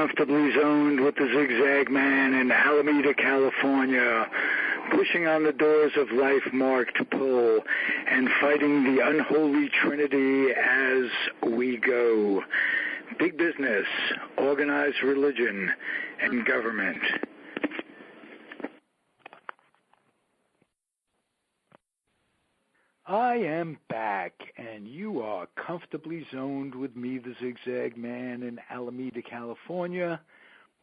comfortably zoned with the Zigzag Man in Alameda, California, pushing on the doors of life marked pull and fighting the unholy trinity as we go. Big business, organized religion, and government. I am back, and you are comfortably zoned with me, the Zigzag Man, in Alameda, California,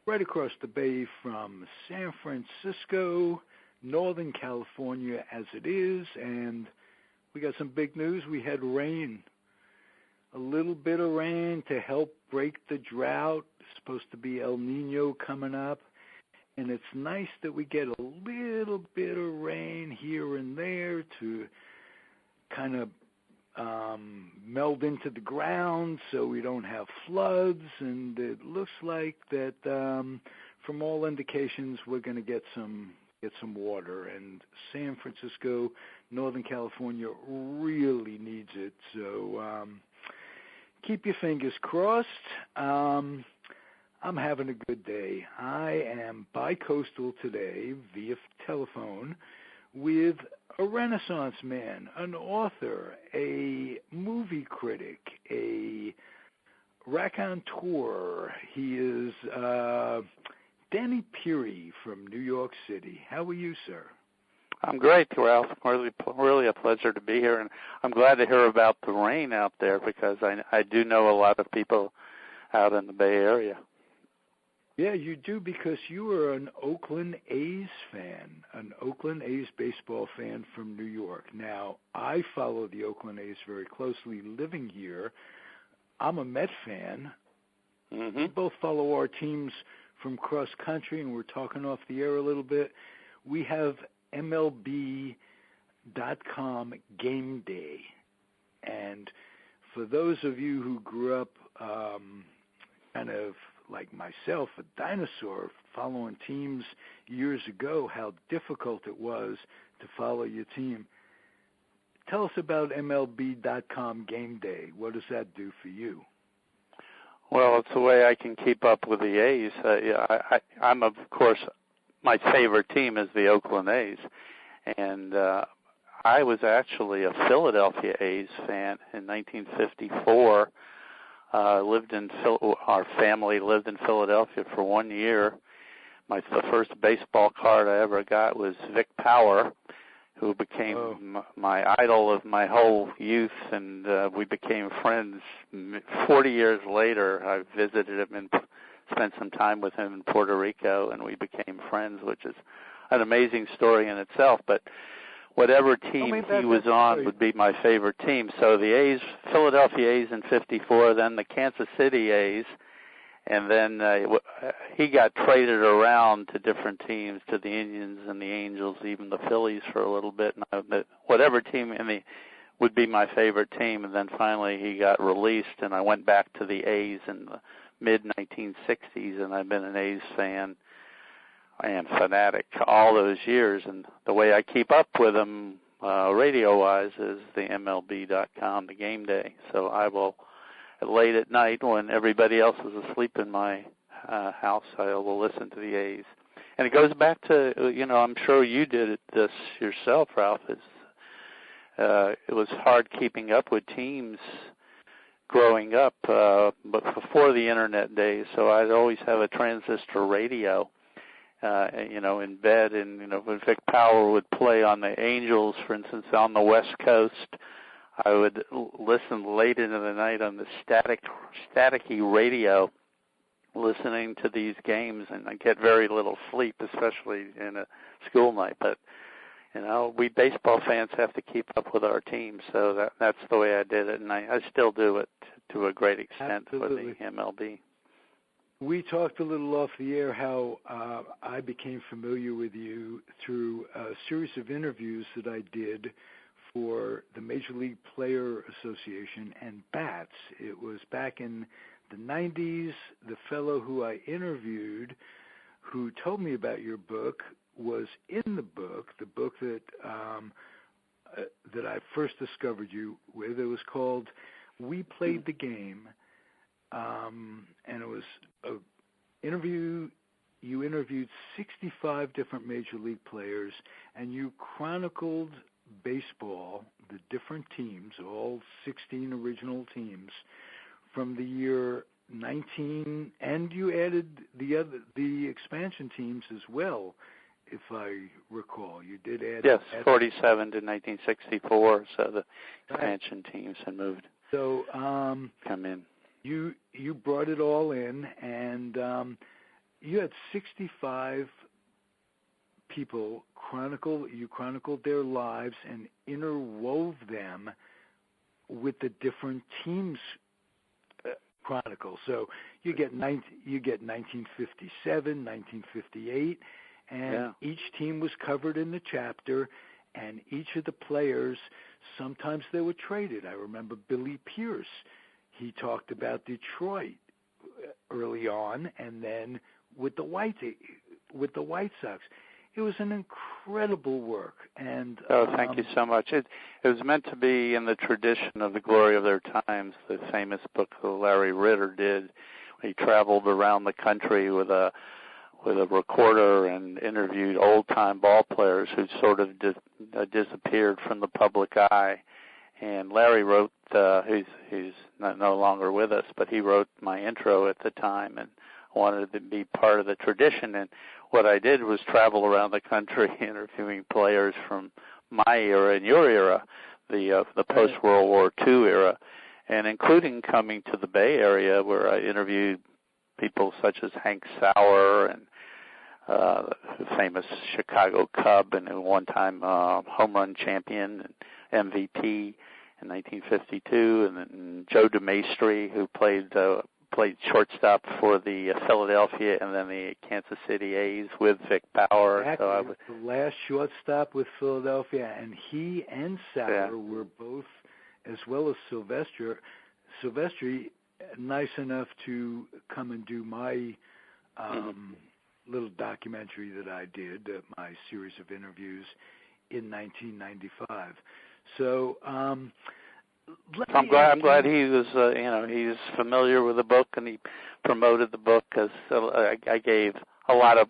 right across the bay from San Francisco, Northern California as it is, and we got some big news. We had rain, a little bit of rain to help break the drought. It's supposed to be El Nino coming up, and it's nice that we get a little bit of rain here and there to kind of meld into the ground so we don't have floods, and it looks like that from all indications we're going to get some water, and San Francisco, Northern California really needs it, so keep your fingers crossed. I'm having a good day. I am bi-coastal today via telephone with a Renaissance man, an author, a movie critic, a raconteur. He is Danny Peary from New York City. How are you, sir? I'm great, Ralph. Really a pleasure to be here, and I'm glad to hear about the rain out there because I do know a lot of people out in the Bay Area. Yeah, you do, because you are an Oakland A's fan, an Oakland A's baseball fan from New York. Now, I follow the Oakland A's very closely living here. I'm a Met fan. Mm-hmm. We both follow our teams from cross country, and we're talking off the air a little bit. We have MLB.com game day. And for those of you who grew up kind of like myself, a dinosaur, following teams years ago, how difficult it was to follow your team. Tell us about MLB.com game day. What does that do for you? Well, it's the way I can keep up with the A's. I'm, of course, my favorite team is the Oakland A's. And I was actually a Philadelphia A's fan in 1954. Our family lived in Philadelphia for 1 year. The first baseball card I ever got was Vic Power, who became my idol of my whole youth, and we became friends. 40 years later, I visited him and spent some time with him in Puerto Rico, and we became friends, which is an amazing story in itself. But whatever team he was on would be my favorite team. So the A's, Philadelphia A's in 54, then the Kansas City A's, and then he got traded around to different teams, to the Indians and the Angels, even the Phillies for a little bit. And whatever team would be my favorite team, and then finally he got released, and I went back to the A's in the mid-1960s, and I've been an A's fan and fanatic all those years, and the way I keep up with them radio-wise is the MLB.com, the game day. So I will, late at night when everybody else is asleep in my house, I will listen to the A's. And it goes back to, I'm sure you did this yourself, Ralph. It was hard keeping up with teams growing up, but before the Internet days, so I'd always have a transistor radio. In bed, and, when Vic Power would play on the Angels, for instance, on the West Coast, I would listen late into the night on the staticky radio, listening to these games, and I get very little sleep, especially in a school night. But, we baseball fans have to keep up with our team, so that's the way I did it, and I still do it to a great extent. Absolutely. With the MLB. We talked a little off the air how I became familiar with you through a series of interviews that I did for the Major League Player Association and BATS. It was back in the 90s. The fellow who I interviewed who told me about your book was in the book that that I first discovered you with. It was called We Played the Game. And it was interviewed 65 different major league players, and you chronicled baseball, the different teams, all 16 original teams, from the year 19, and you added the expansion teams as well, if I recall. You did add... Yes, 47 to 1964, so the expansion teams had moved. So come in. You brought it all in, and you had 65 people you chronicled their lives and interwove them with the different teams' chronicle. So you get 1957, 1958, and each team was covered in the chapter, and each of the players, sometimes they were traded. I remember Billy Pierce. He talked about Detroit early on, and then with the White Sox. It was an incredible work. And thank you so much. It was meant to be in the tradition of The Glory of Their Times, the famous book that Larry Ritter did. He traveled around the country with a recorder and interviewed old-time ball players who sort of disappeared from the public eye. And Larry wrote, he's no longer with us, but he wrote my intro at the time and wanted to be part of the tradition. And what I did was travel around the country interviewing players from my era and your era, the post-World War II era, and including coming to the Bay Area where I interviewed people such as Hank Sauer and the famous Chicago Cub and one-time home run champion and MVP in 1952, and then Joe DeMaestri, who played shortstop for the Philadelphia and then the Kansas City A's with Vic Power. Exactly. So I was the last shortstop with Philadelphia, and he and Sauer were both, as well as Silvestri, nice enough to come and do my little documentary that I did, my series of interviews in 1995. So I'm glad he was, he's familiar with the book and he promoted the book, because I gave a lot of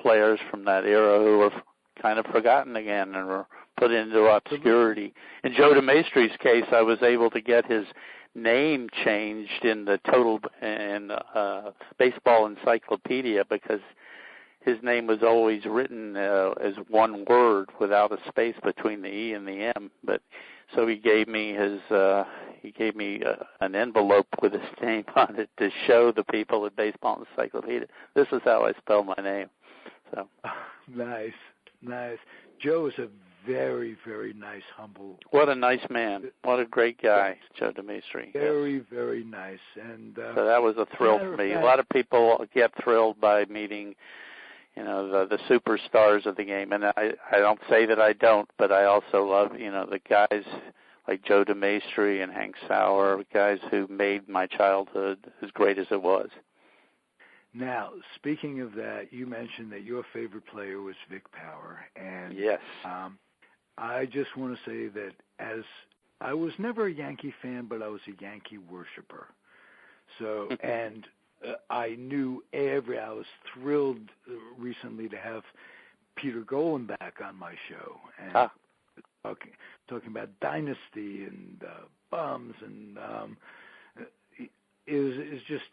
players from that era who were kind of forgotten again and were put into obscurity. In Joe DeMaestri's case, I was able to get his name changed in the baseball encyclopedia, because his name was always written as one word without a space between the E and the M. But so he gave me an envelope with his name on it to show the people at Baseball Encyclopedia, this is how I spell my name. So nice. Joe is a very, very nice, humble. What a nice man! What a great guy, Joe DeMaestri. Very, very nice. And so that was a thrill for me. A lot of people get thrilled by meeting, the superstars of the game, and I don't say that I don't, but I also love, the guys like Joe DeMaestri and Hank Sauer, guys who made my childhood as great as it was. Now, speaking of that, you mentioned that your favorite player was Vic Power, and yes, I just want to say that as I was never a Yankee fan, but I was a Yankee worshiper. So, and I was thrilled recently to have Peter Golan back on my show, and talking about Dynasty and bums, and is just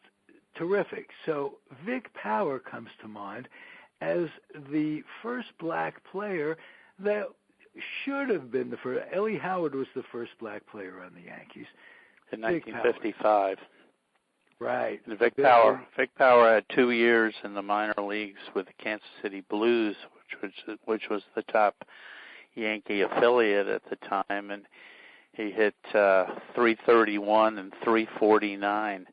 terrific. So Vic Power comes to mind as the first black player that should have been the first. Ellie Howard was the first black player on the Yankees in 1955. Right. And Vic Power had 2 years in the minor leagues with the Kansas City Blues, which was the top Yankee affiliate at the time, and he hit .331 and .349.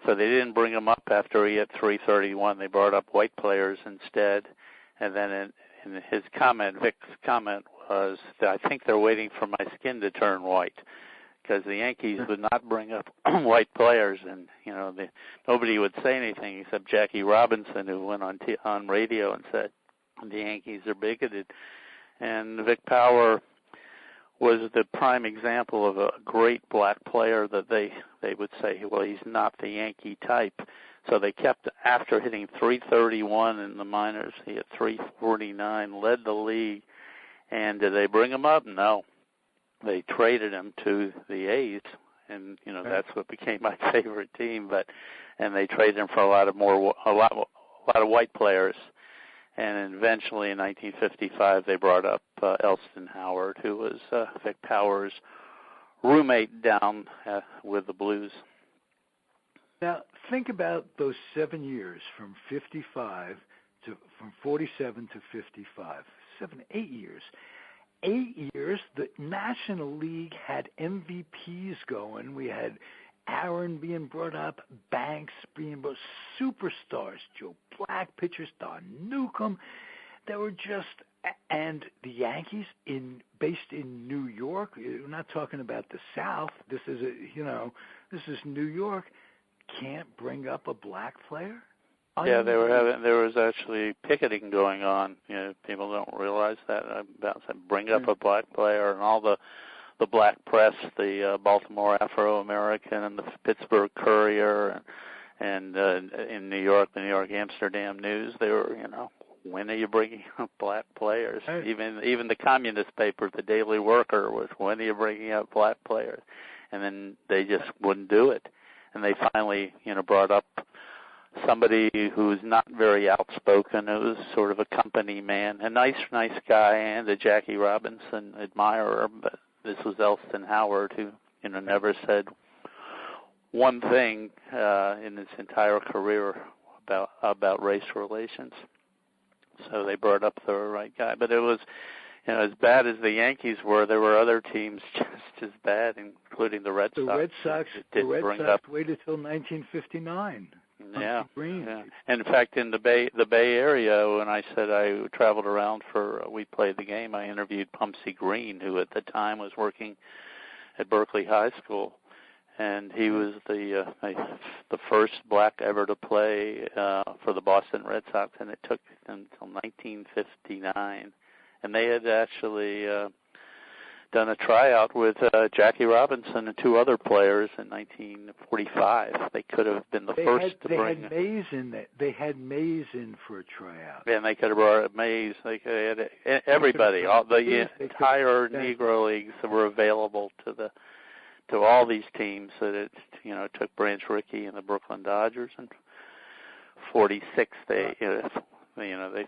So they didn't bring him up after he hit .331. They brought up white players instead. And then in his comment, Vic's comment was that I think they're waiting for my skin to turn white, because the Yankees would not bring up white players, and nobody would say anything except Jackie Robinson, who went on radio and said the Yankees are bigoted. And Vic Power was the prime example of a great black player that they would say, well, he's not the Yankee type. So they kept, after hitting 331 in the minors, he hit 349, led the league. And did they bring him up? No. They traded him to the A's, and that's what became my favorite team. And they traded him for a lot of white players. And eventually, in 1955, they brought up Elston Howard, who was Vic Power's roommate down with the Blues. Now, think about those 7 years from 47 to 55. 8 years. 8 years, the National League had MVPs going. We had Aaron being brought up, Banks being brought, superstars, Joe Black, pitcher Don Newcomb. They were just, and the Yankees based in New York. We're not talking about the South. This is this is New York. Can't bring up a black player. Yeah, there was actually picketing going on. People don't realize that about bring up a black player, and all the black press, the Baltimore Afro-American and the Pittsburgh Courier, and in New York, the New York Amsterdam News. They were, when are you bringing up black players? Right. Even the communist paper, the Daily Worker, was, when are you bringing up black players? And then they just wouldn't do it, and they finally, brought up somebody who's not very outspoken. It was sort of a company man, a nice guy, and a Jackie Robinson admirer. But this was Elston Howard, who never said one thing in his entire career about race relations. So they brought up the right guy. But it was, as bad as the Yankees were, there were other teams just as bad, including the Red Sox. The Red Sox waited till 1959. Yeah. And in fact, in the Bay Area, when I said I traveled around we played the game, I interviewed Pumpsy Green, who at the time was working at Berkeley High School, and he was the first black ever to play for the Boston Red Sox, and it took until 1959, and they had actually done a tryout with Jackie Robinson and two other players in 1945. They could have been the first to bring. They had Mays in for a tryout. And they could have brought Mays. They could have had everybody. All the entire Negro leagues were available to all these teams. So that took Branch Rickey and the Brooklyn Dodgers. And 46, they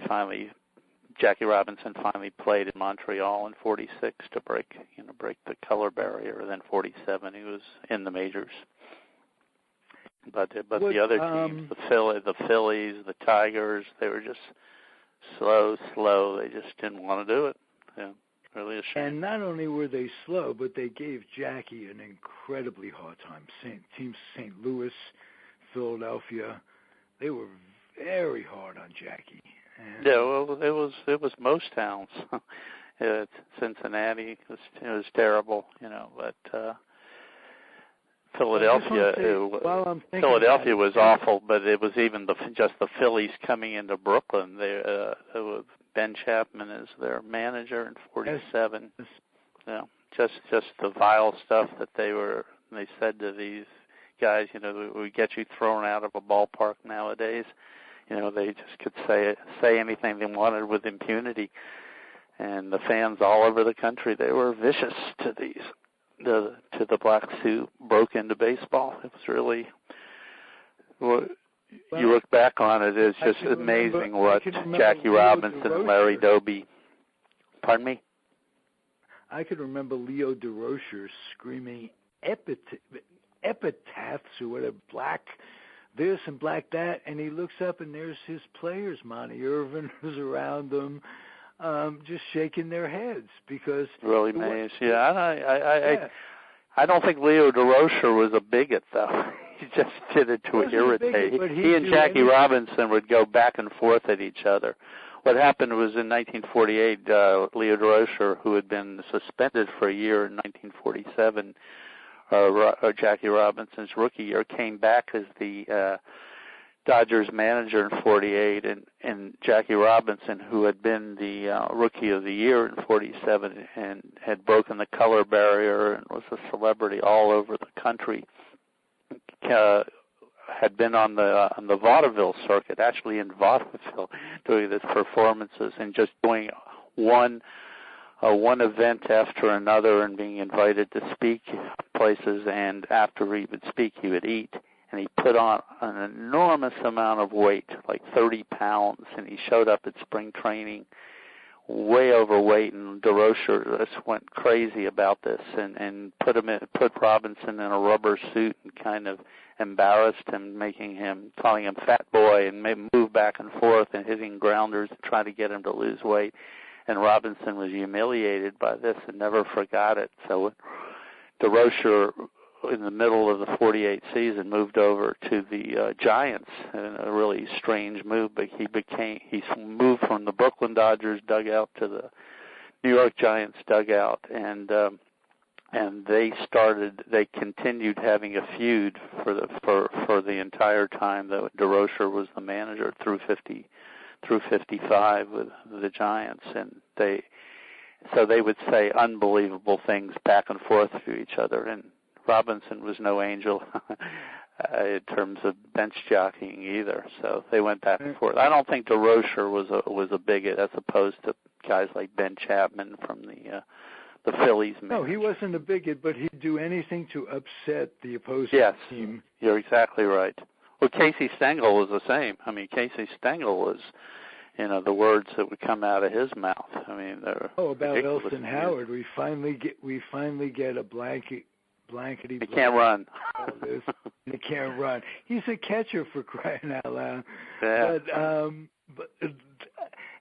finally. Jackie Robinson finally played in Montreal in 46 to break the color barrier. Then 47, he was in the majors. But the other teams, the Phillies, the Tigers, they were just slow. They just didn't want to do it. Yeah, really a shame. And not only were they slow, but they gave Jackie an incredibly hard time. Teams St. Louis, Philadelphia, they were very hard on Jackie. Yeah, well, it was most towns. Cincinnati was terrible, but Philadelphia was awful. But it was even just the Phillies coming into Brooklyn. Ben Chapman is their manager in 47. Yes. Just the vile stuff that they said to these guys. We get you thrown out of a ballpark nowadays. They just could say anything they wanted with impunity, and the fans all over the country, they were vicious to the blacks who broke into baseball. It was really, you look back on it, it's just amazing what Jackie Robinson and Larry Doby. Pardon me? I could remember Leo DeRocher screaming epitaphs or whatever, black this and black that, and he looks up and there's his players, Monty Irvin was around them, just shaking their heads because really amazed. I don't think Leo DeRocher was a bigot though. He just did it to irritate. He and Jackie Robinson would go back and forth at each other. What happened was in 1948, Leo DeRocher, who had been suspended for a year in 1947. Jackie Robinson's rookie year, came back as the Dodgers manager in 48, and Jackie Robinson, who had been the rookie of the year in 47 and had broken the color barrier and was a celebrity all over the country, had been on the vaudeville circuit, actually in vaudeville, doing these performances and just doing one event after another and being invited to speak places. And after he would speak, he would eat. And he put on an enormous amount of weight, like 30 pounds. And he showed up at spring training way overweight, and DeRocher just went crazy about this and put Robinson in a rubber suit and kind of embarrassed him, calling him fat boy, and made him move back and forth and hitting grounders and trying to get him to lose weight. And Robinson was humiliated by this and never forgot it. So DeRocher, in the middle of the 48 season, moved over to the Giants in a really strange move, but he moved from the Brooklyn Dodgers dugout to the New York Giants dugout, and they continued having a feud for the entire time that DeRocher was the manager through 55 with the Giants, and they would say unbelievable things back and forth to each other. And Robinson was no angel in terms of bench jockeying either. So they went back and forth. I don't think DeRocher was a bigot as opposed to guys like Ben Chapman from the Phillies. No, he wasn't a bigot, but he'd do anything to upset the opposing team. Yes, you're exactly right. Well, Casey Stengel was the same. I mean, Casey Stengel was, the words that would come out of his mouth. I mean, they're about Elston Howard. We finally get a blankety. He can't run. He can't run. He's a catcher, for crying out loud. Yeah. But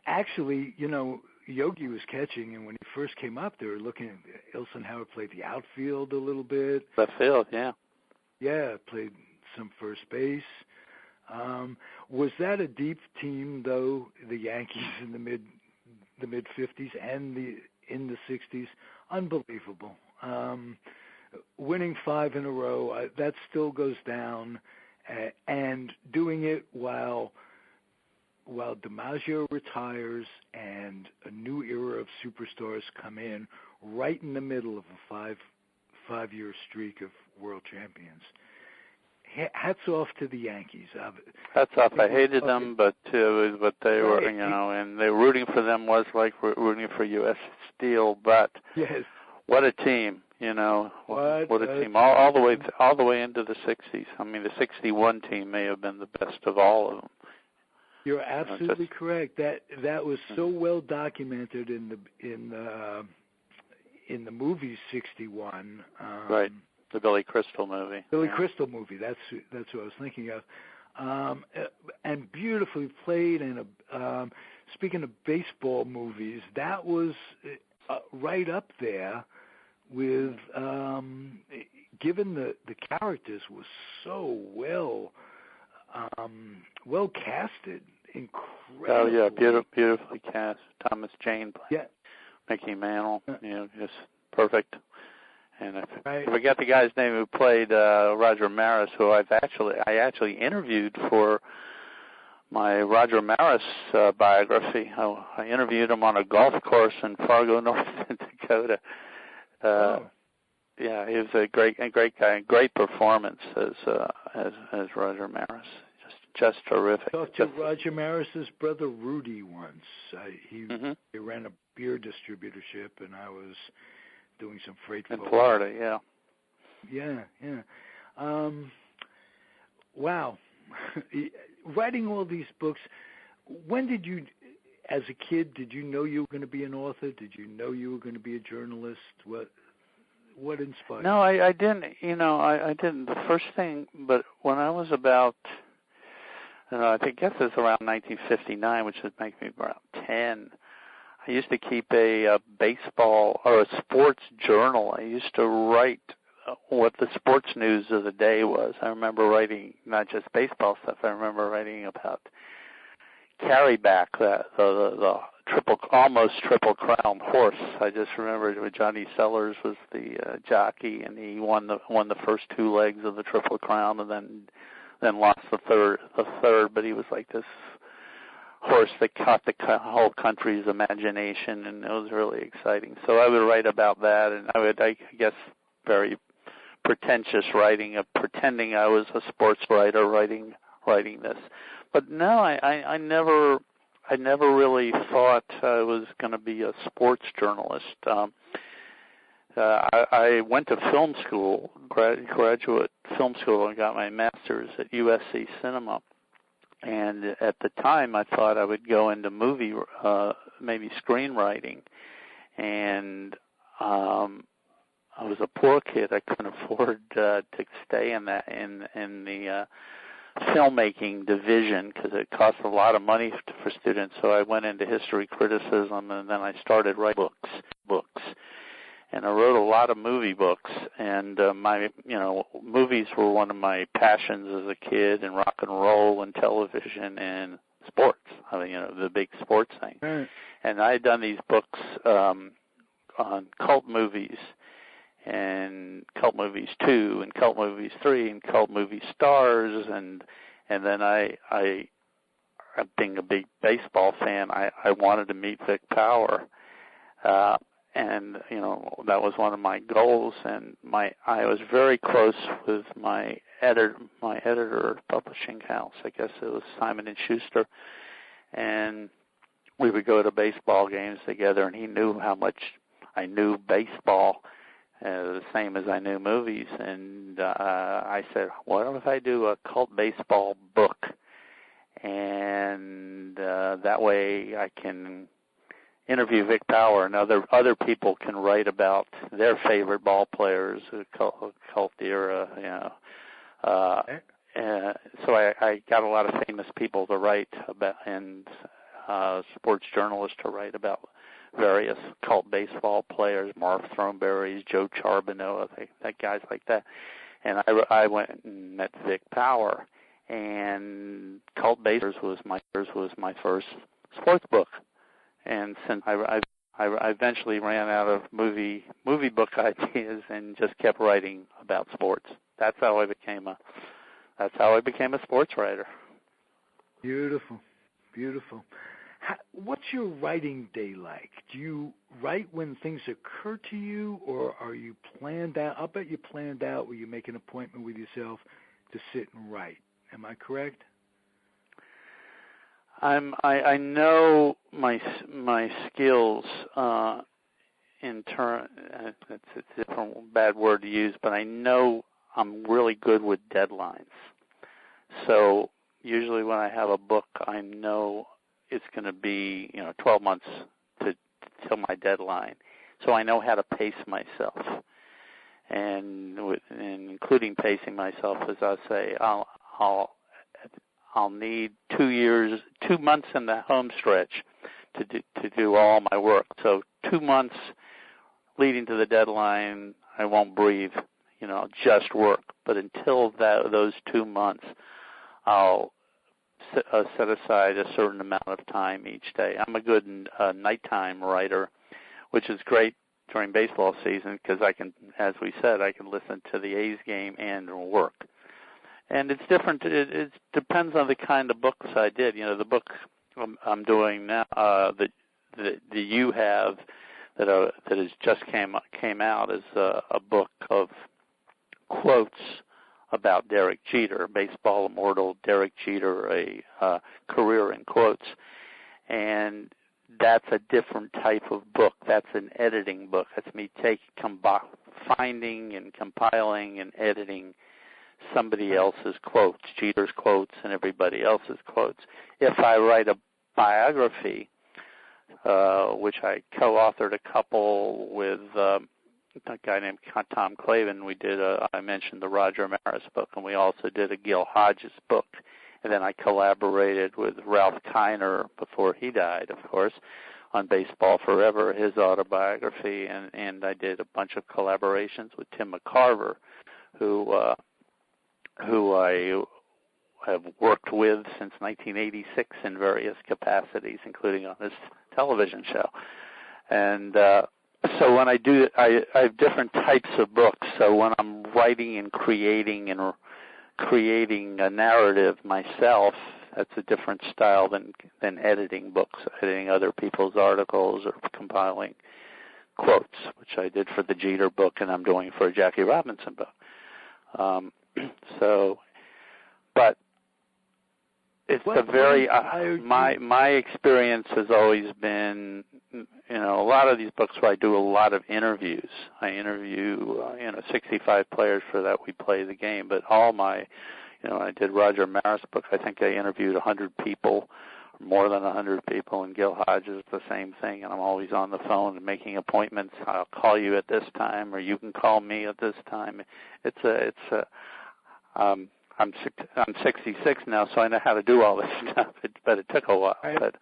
actually, Yogi was catching, and when he first came up, they were looking at Elston Howard played the outfield a little bit. Left field, yeah. Yeah, played some first base. Was that a deep team, though? The Yankees in the mid 50s and in the 60s, unbelievable. Winning 5 in a row, that still goes down, and doing it while DiMaggio retires and a new era of superstars come in right in the middle of a five-year streak of world champions. Hats off to the Yankees. Hats off. I hated them, but they were, and they were rooting for them was like rooting for U.S. Steel. But yes, what a team! What a team! All the way into the 60s. I mean, the 61 team may have been the best of all of them. You're absolutely correct. That was so well documented in the movie 61. Right. The Billy Crystal movie. Crystal movie. That's what I was thinking of. And beautifully played. And speaking of baseball movies, that was right up there with. Given the characters was so well casted, incredible. Oh yeah, beautifully cast. Thomas Jane played Mickey Mantle. Just perfect. And I forget the guy's name who played Roger Maris, who I actually interviewed for my Roger Maris biography. I interviewed him on a golf course in Fargo, North Dakota. Yeah, he was a great guy, great performance as Roger Maris. Just terrific. I talked to Roger Maris's brother Rudy once. He ran a beer distributorship, and I was doing some freight in Florida. Yeah. Wow. Writing all these books. When did you, as a kid, did you know you were going to be an author? Did you know you were going to be a journalist? What inspired you? No, I didn't. I didn't. The first thing, but when I was about, I guess it's around 1959, which would make me about 10. I used to keep a baseball or a sports journal. I used to write what the sports news of the day was. I remember writing not just baseball stuff. I remember writing about Carryback, the almost triple crown horse. I just remember Johnny Sellers was the jockey, and he won the first 2 legs of the Triple Crown, and then lost the third. But he was like this horse that caught the whole country's imagination, and it was really exciting. So I would write about that, and I guess very pretentious writing of pretending I was a sports writer writing this. But no, I never really thought I was going to be a sports journalist. I went to film school, graduate film school, and got my master's at USC Cinema. And at the time, I thought I would go into movie, maybe screenwriting. And I was a poor kid. I couldn't afford to stay in the filmmaking division because it cost a lot of money for students. So I went into history criticism, and then I started writing books. And I wrote a lot of movie books, and movies were one of my passions as a kid, and rock and roll and television and sports. The big sports thing. Right. And I had done these books on cult movies, and cult movies 2, and cult movies 3, and cult movie stars, and then I being a big baseball fan, I wanted to meet Vic Power. And that was one of my goals, and I was very close with my editor publishing house. I guess it was Simon and Schuster, and we would go to baseball games together, and he knew how much I knew baseball, the same as I knew movies. And I said, what if I do a cult baseball book, and that way I can interview Vic Power, and other people can write about their favorite ball players, cult era, so I got a lot of famous people to write about, and sports journalists to write about various cult baseball players, Marv Throneberry's, Joe Charbonneau, guys like that. And I went and met Vic Power, and Cult Basers was my first sports book. And since I eventually ran out of movie book ideas and just kept writing about sports. That's how I became a sports writer. Beautiful, beautiful. What's your writing day like? Do you write when things occur to you, or are you planned out? I'll bet you planned out where you make an appointment with yourself to sit and write. Am I correct? I know my skills in turn. It's a different bad word to use, but I know I'm really good with deadlines. So usually when I have a book, I know it's going to be 12 months till my deadline. So I know how to pace myself, and including pacing myself, as I say, I'll need 2 months in the home stretch to do all my work. So 2 months leading to the deadline, I won't breathe, just work. But until those 2 months, I'll set aside a certain amount of time each day. I'm a good nighttime writer, which is great during baseball season because I can, as we said, I can listen to the A's game and work. And it's different. It depends on the kind of books I did. The book I'm doing now, that you have, that has just came out, is a book of quotes about Derek Jeter, baseball immortal Derek Jeter, a career in quotes, and that's a different type of book. That's an editing book. That's me finding and compiling and editing somebody else's quotes, Jeter's quotes and everybody else's quotes. If I write a biography, which I co-authored a couple with a guy named Tom Clavin, we did I mentioned the Roger Maris book, and we also did a Gil Hodges book. And then I collaborated with Ralph Kiner before he died, of course, on Baseball Forever, his autobiography, and I did a bunch of collaborations with Tim McCarver, who I have worked with since 1986 in various capacities, including on this television show. And so when I do, I have different types of books. So when I'm writing and creating a narrative myself, that's a different style than editing books, editing other people's articles or compiling quotes, which I did for the Jeter book and I'm doing for a Jackie Robinson book. But it's a very my experience has always been, a lot of these books where I do a lot of interviews. I interview 65 players for that we play the game, but all my I did Roger Maris' book. I think I interviewed 100 people, more than 100 people, and Gil Hodges the same thing. And I'm always on the phone and making appointments. I'll call you at this time, or you can call me at this time. I'm 66 now, so I know how to do all this stuff. But it took a while. Right. But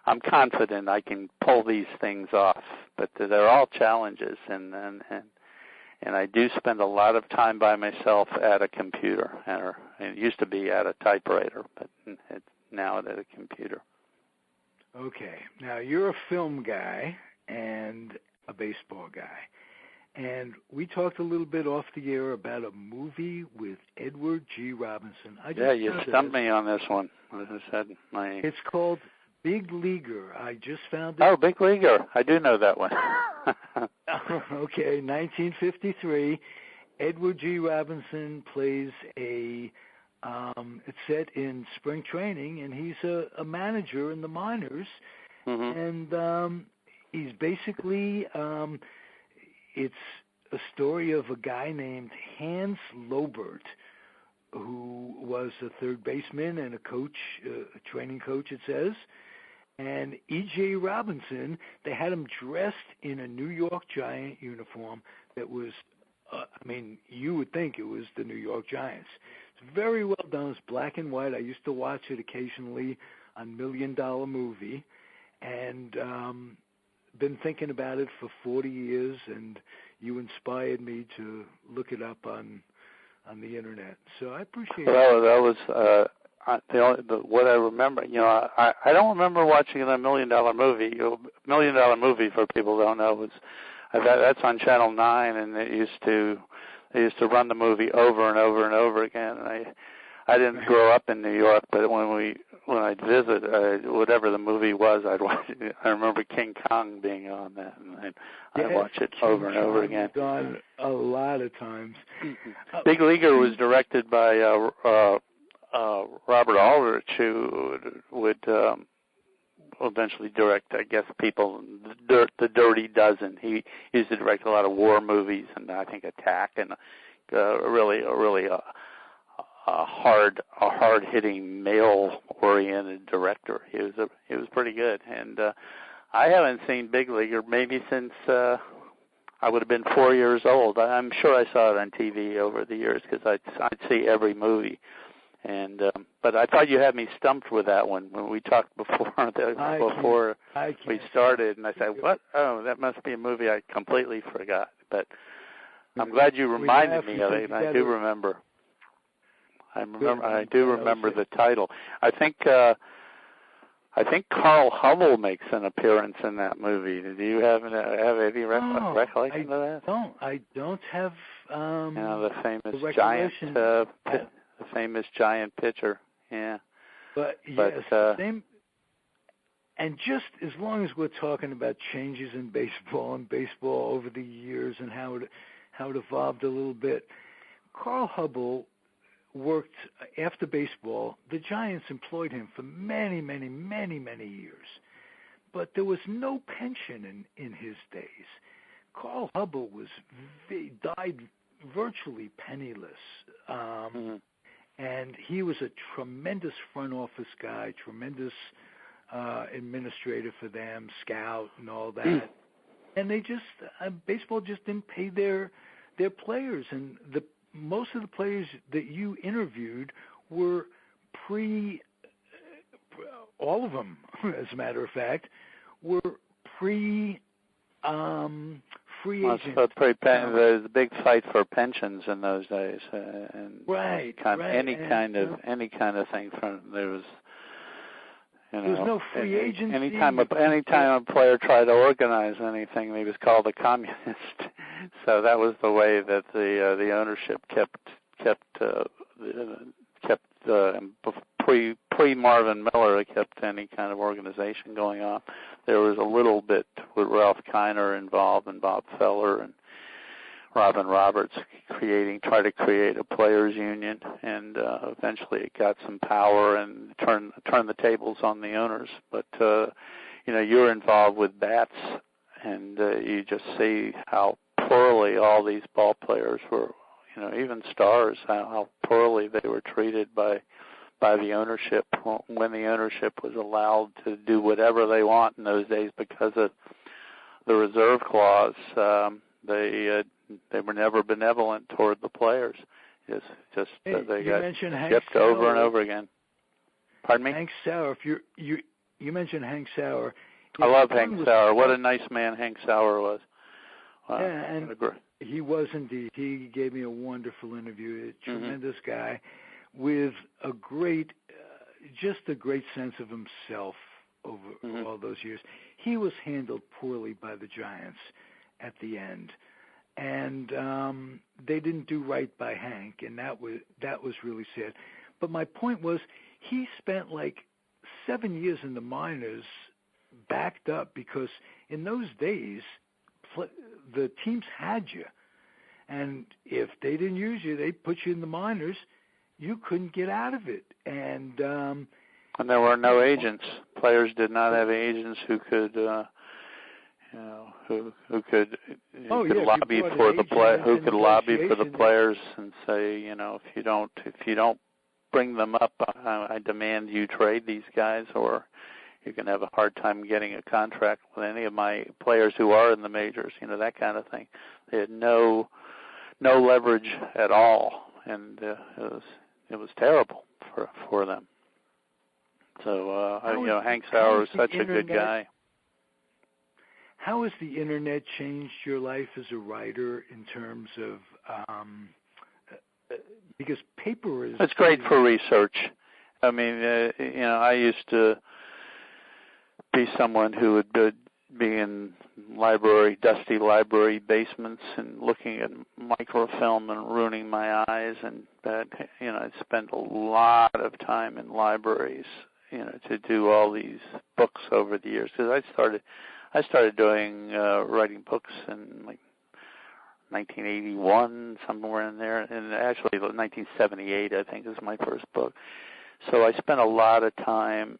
I'm confident I can pull these things off. But they're all challenges, and I do spend a lot of time by myself at a computer. It used to be at a typewriter, but it's now at a computer. Okay. Now, you're a film guy and a baseball guy. And we talked a little bit off the air about a movie with Edward G. Robinson. You stumped me on this one. As I said, It's called Big Leaguer. I just found it. Oh, Big Leaguer. I do know that one. Okay, 1953. Edward G. Robinson plays it's set in spring training, and he's a manager in the minors. Mm-hmm. And he's basically, it's a story of a guy named Hans Lobert, who was a third baseman and a coach, a training coach, it says. And E.J. Robinson, they had him dressed in a New York Giant uniform that was, you would think it was the New York Giants. It's very well done. It's black and white. I used to watch it occasionally on $1 Million Movie, and been thinking about it for 40 years, and you inspired me to look it up on the internet. So I appreciate it. Well, that was what I remember. I don't remember watching a $1 Million Movie. $1 Million Movie, for people who don't know, that's on Channel 9, and they used to run the movie over and over and over again. And I didn't grow up in New York, but when I'd visit, whatever the movie was, I'd watch it. I remember King Kong being on that, and I'd watch it over and over again. Done a lot of times. Big Leaguer was directed by Robert Aldrich, who would eventually direct, I guess, the Dirty Dozen. He used to direct a lot of war movies, and I think Attack, and really a hard-hitting, male-oriented director. He was pretty good, and I haven't seen Big Leaguer maybe since I would have been 4 years old. I'm sure I saw it on TV over the years because I'd see every movie. And but I thought you had me stumped with that one when we talked before we started, and I said, "What? Oh, that must be a movie I completely forgot." But I'm glad you reminded me of it. And I do remember. I do remember the title. I think Carl Hubble makes an appearance in that movie. Do you have any recollection of that? I don't have. The famous giant. The famous giant pitcher, yeah. But same. And just as long as we're talking about changes in baseball and baseball over the years and how it evolved a little bit, Carl Hubble worked after baseball. The Giants employed him for many, many, many, many years, but there was no pension in his days. Carl Hubble died virtually penniless. And he was a tremendous front office guy, tremendous administrator for them, scout and all that. And they just baseball just didn't pay their players. And most of the players that you interviewed were all of them, as a matter of fact, were free agents. There's a big fight for pensions in those days, and any kind of thing. There was no free agency. Anytime a player tried to organize anything, he was called a communist. So that was the way that the ownership kept pre Marvin Miller, kept any kind of organization going on. There was a little bit with Ralph Kiner involved, and Bob Feller and Robin Roberts try to create a players union, and eventually it got some power and turned the tables on the owners. But you're involved with bats, and you just see how poorly all these ball players were. Even stars, how poorly they were treated by the ownership when the ownership was allowed to do whatever they want in those days because of the reserve clause. They were never benevolent toward the players. They got shipped over and over again. Pardon me? Hank Sauer. If you mentioned Hank Sauer. I love Hank Sauer. What a nice man Hank Sauer was. Wow. Yeah, and he was indeed. He gave me a wonderful interview. A tremendous guy with a great sense of himself over all those years. He was handled poorly by the Giants at the end, and they didn't do right by Hank, and that was really sad. But my point was, he spent like 7 years in the minors, backed up, because in those days the teams had you, and if they didn't use you, they put you in the minors. You couldn't get out of it, and there were no agents. Players did not have agents who could, who could lobby for the players and say, if you don't bring them up, I demand you trade these guys, or you can have a hard time getting a contract with any of my players who are in the majors. That kind of thing. They had no leverage at all, and it was terrible for them. So Hank Sauer was such a good guy. How has the internet changed your life as a writer in terms of because paper is... It's great for research. I mean, I used to be someone who would be in dusty library basements and looking at microfilm and ruining my eyes, and I spent a lot of time in libraries, to do all these books over the years. Because I started doing writing books in like 1981, somewhere in there, and actually 1978, I think, is my first book. So I spent a lot of time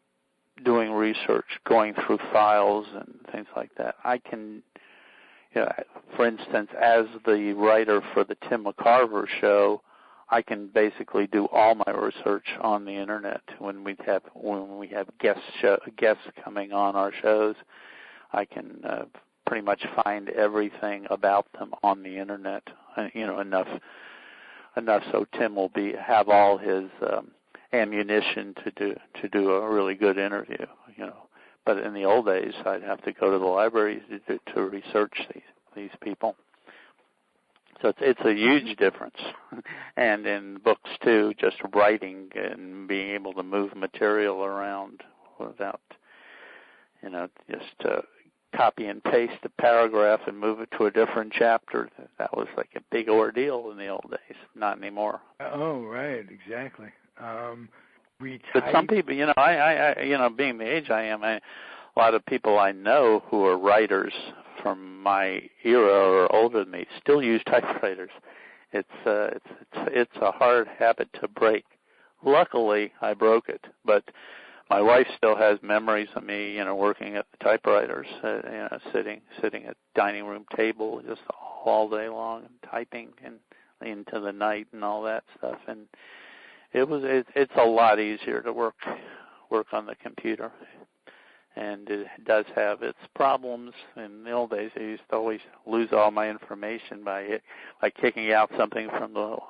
doing research, going through files and things like that. I can, for instance, as the writer for the Tim McCarver show, I can basically do all my research on the internet. When we have guests coming on our shows, I can pretty much find everything about them on the internet. Enough so Tim will have all his ammunition to do a really good interview. But in the old days, I'd have to go to the libraries to research these people. So it's a huge difference. And in books too, just writing and being able to move material around without, just copy and paste a paragraph and move it to a different chapter. That was like a big ordeal in the old days. Not anymore. Oh, right, exactly. But some people, I being the age I am, a lot of people I know who are writers from my era or older than me still use typewriters. It's a hard habit to break. Luckily, I broke it, but my wife still has memories of me, working at the typewriters, sitting at dining room table just all day long and typing and into the night and all that stuff. And it's a lot easier to work on the computer. And it does have its problems. In the old days, I used to always lose all my information by kicking out something from the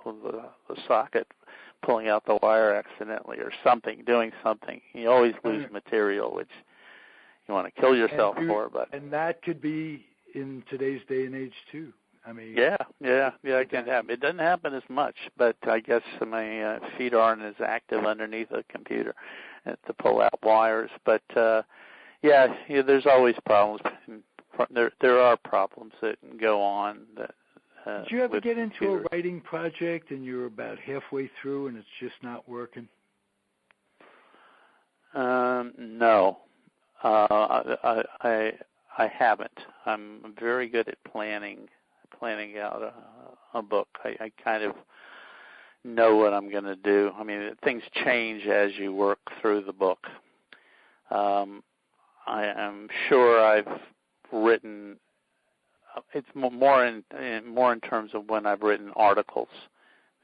socket, pulling out the wire accidentally, or doing something. You always lose material, which you want to kill yourself for. And that could be in today's day and age too. I mean, yeah, it can happen. It doesn't happen as much, but I guess my feet aren't as active underneath a computer to pull out wires. But yeah, there's always problems. There are problems that can go on. Did you ever get into a writing project and you're about halfway through and it's just not working? No, I haven't. I'm very good at planning planning out a book. I kind of know what I'm going to do. I mean, things change as you work through the book. I am sure I've written. It's more in terms of when I've written articles,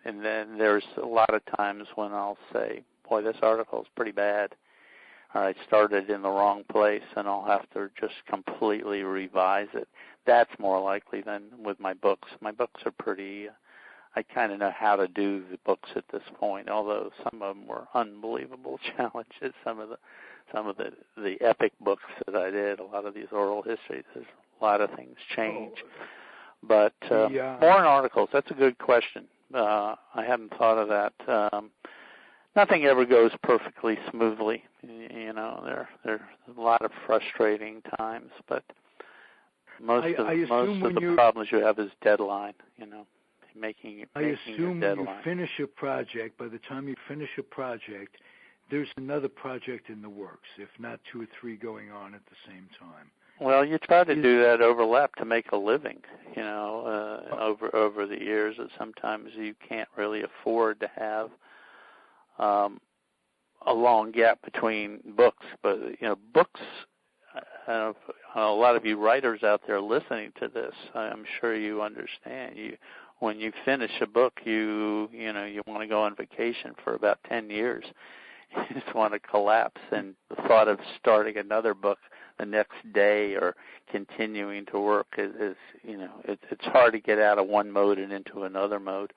and then there's a lot of times when I'll say, "Boy, this article is pretty bad," or I started in the wrong place, and I'll have to just completely revise it. That's more likely than with my books. My books are pretty. I kind of know how to do the books at this point, although some of them were unbelievable challenges. Some of the epic books that I did, a lot of these oral histories, there's a lot of things change. But more in articles, that's a good question. I hadn't thought of that. Nothing ever goes perfectly smoothly. You know, there's a lot of frustrating times, but most of the problems you have is deadline, you know. I assume when you finish a project, by the time you finish a project, there's another project in the works, if not 2 or 3 going on at the same time. Well, you try to do that overlap to make a living, you know, over the years. That sometimes you can't really afford to have a long gap between books. But, you know, books, a lot of you writers out there listening to this, I'm sure you understand. When you finish a book, you want to go on vacation for about 10 years. You just want to collapse, and the thought of starting another book the next day or continuing to work is it's hard to get out of one mode and into another mode.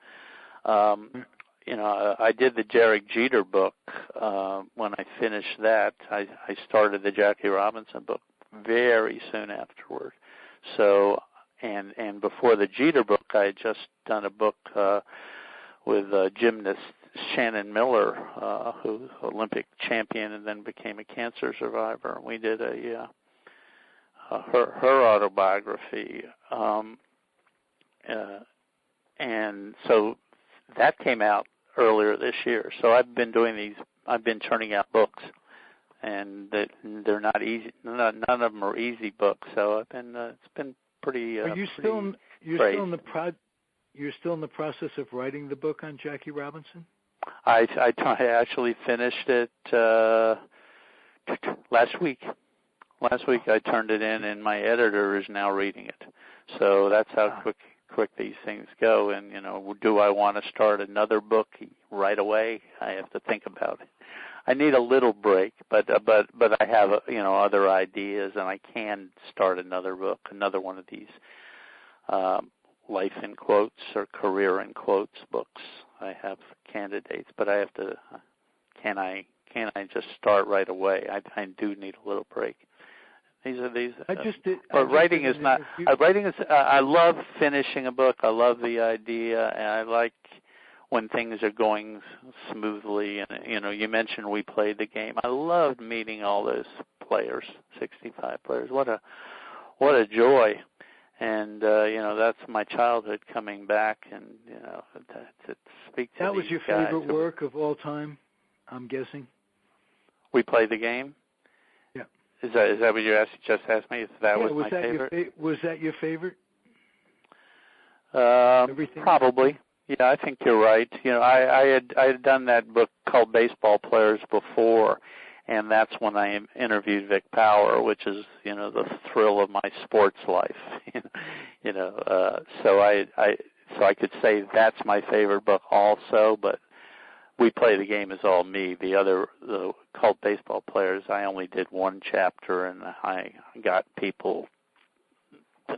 I did the Jerry Jeter book. When I finished that, I started the Jackie Robinson book very soon afterward. So. And before the Jeter book, I had just done a book with gymnast Shannon Miller, who's Olympic champion and then became a cancer survivor. And we did her autobiography, and so that came out earlier this year. So I've been churning out books, and they're not easy. None of them are easy books. So it's been pretty. Are you still in the process of writing the book on Jackie Robinson? I actually finished it last week. Last week I turned it in, and my editor is now reading it. So that's how quick these things go. And do I want to start another book right away? I have to think about it. I need a little break, but I have other ideas, and I can start another book, another one of these life in quotes or career in quotes books. I have candidates, but I have to. Can I just start right away? I do need a little break. These are these. Writing is not. Writing is. I love finishing a book. I love the idea, and I like when things are going smoothly. And you mentioned we played the game. I loved meeting all those players, 65 players. What a joy. And that's my childhood coming back, and to speak to that was these your guys. favorite work of all time, I'm guessing. We played the game. Yeah. Is that what you just asked me? If that was my favorite? Was that your favorite? Everything? Probably. Yeah, I think you're right. I had done that book called Baseball Players before, and that's when I interviewed Vic Power, which is the thrill of my sports life. So I could say that's my favorite book also, but We Play the Game is all me. The called Baseball Players, I only did one chapter, and I got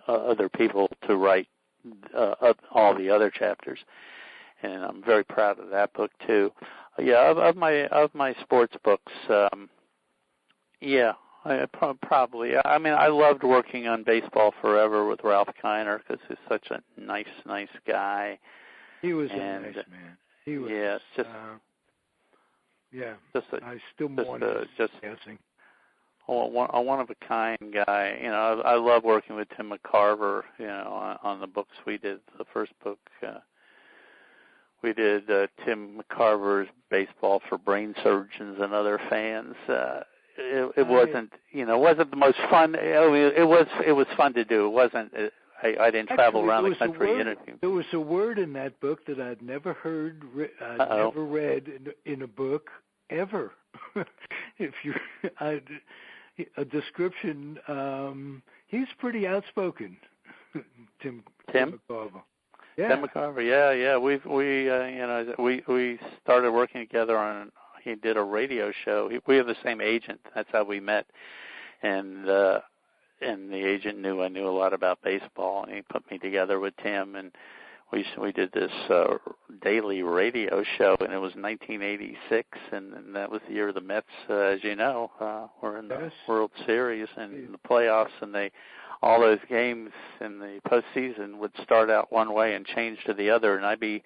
other people to write all the other chapters, and I'm very proud of that book too. Of my sports books, probably. I mean, I loved working on Baseball Forever with Ralph Kiner because he's such a nice guy. He was a nice man. He was. Yeah, I still mourn his passing. A one-of-a-kind guy. I love working with Tim McCarver, on the books we did. The first book, we did Tim McCarver's Baseball for Brain Surgeons and Other Fans. It wasn't the most fun. It was fun to do. It wasn't. I didn't travel around the country interviewing. There was a word in that book that I'd never heard, never read in a book ever. If you a description, he's pretty outspoken. Tim McCarver. Yeah. Tim McCarver, yeah. We started working together on. He did a radio show. We have the same agent. That's how we met, and the agent knew I knew a lot about baseball, and he put me together with Tim, and we did this daily radio show, and it was 1986, and that was the year the Mets, as you know, were in the World Series and the playoffs, and all those games in the postseason would start out one way and change to the other, and I'd be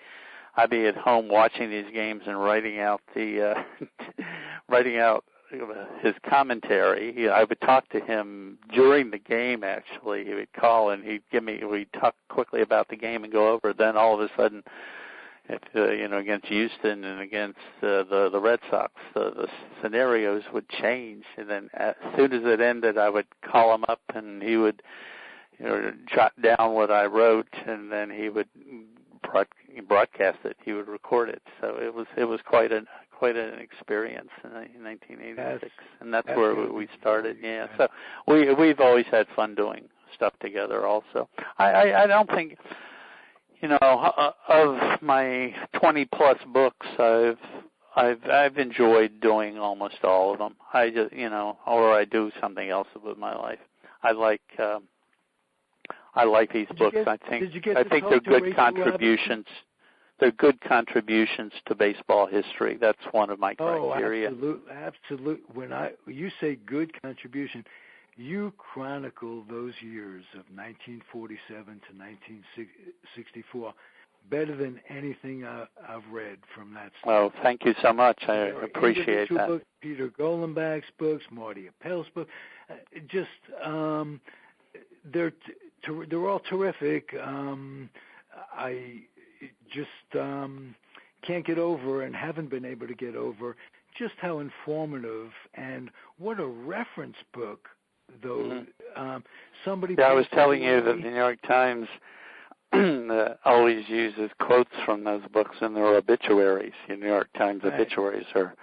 at home watching these games and writing out his commentary. I would talk to him during the game. Actually, he would call and we'd talk quickly about the game and go over. Then all of a sudden, against Houston and against the Red Sox, the scenarios would change. And then as soon as it ended, I would call him up and he would jot down what I wrote, and then he would broadcast it. He would record it. So it was quite an experience in 1986, and that's where we started. Yeah. So we've always had fun doing stuff together. Also, I don't think of my 20 plus books, I've enjoyed doing almost all of them. I just or I do something else with my life. I like these books. I think they're good contributions. They're good contributions to baseball history. That's one of my criteria. Oh, absolutely. When you say good contribution, you chronicle those years of 1947 to 1964 better than anything I've read from that stuff. Oh, thank you so much. I appreciate that. Books, Peter Golenbach's books, Marty Appel's book, they're all terrific. I just can't get over and haven't been able to get over just how informative and what a reference book, though. Somebody. Yeah, I was telling you that the New York Times always uses quotes from those books in their obituaries. The New York Times obituaries are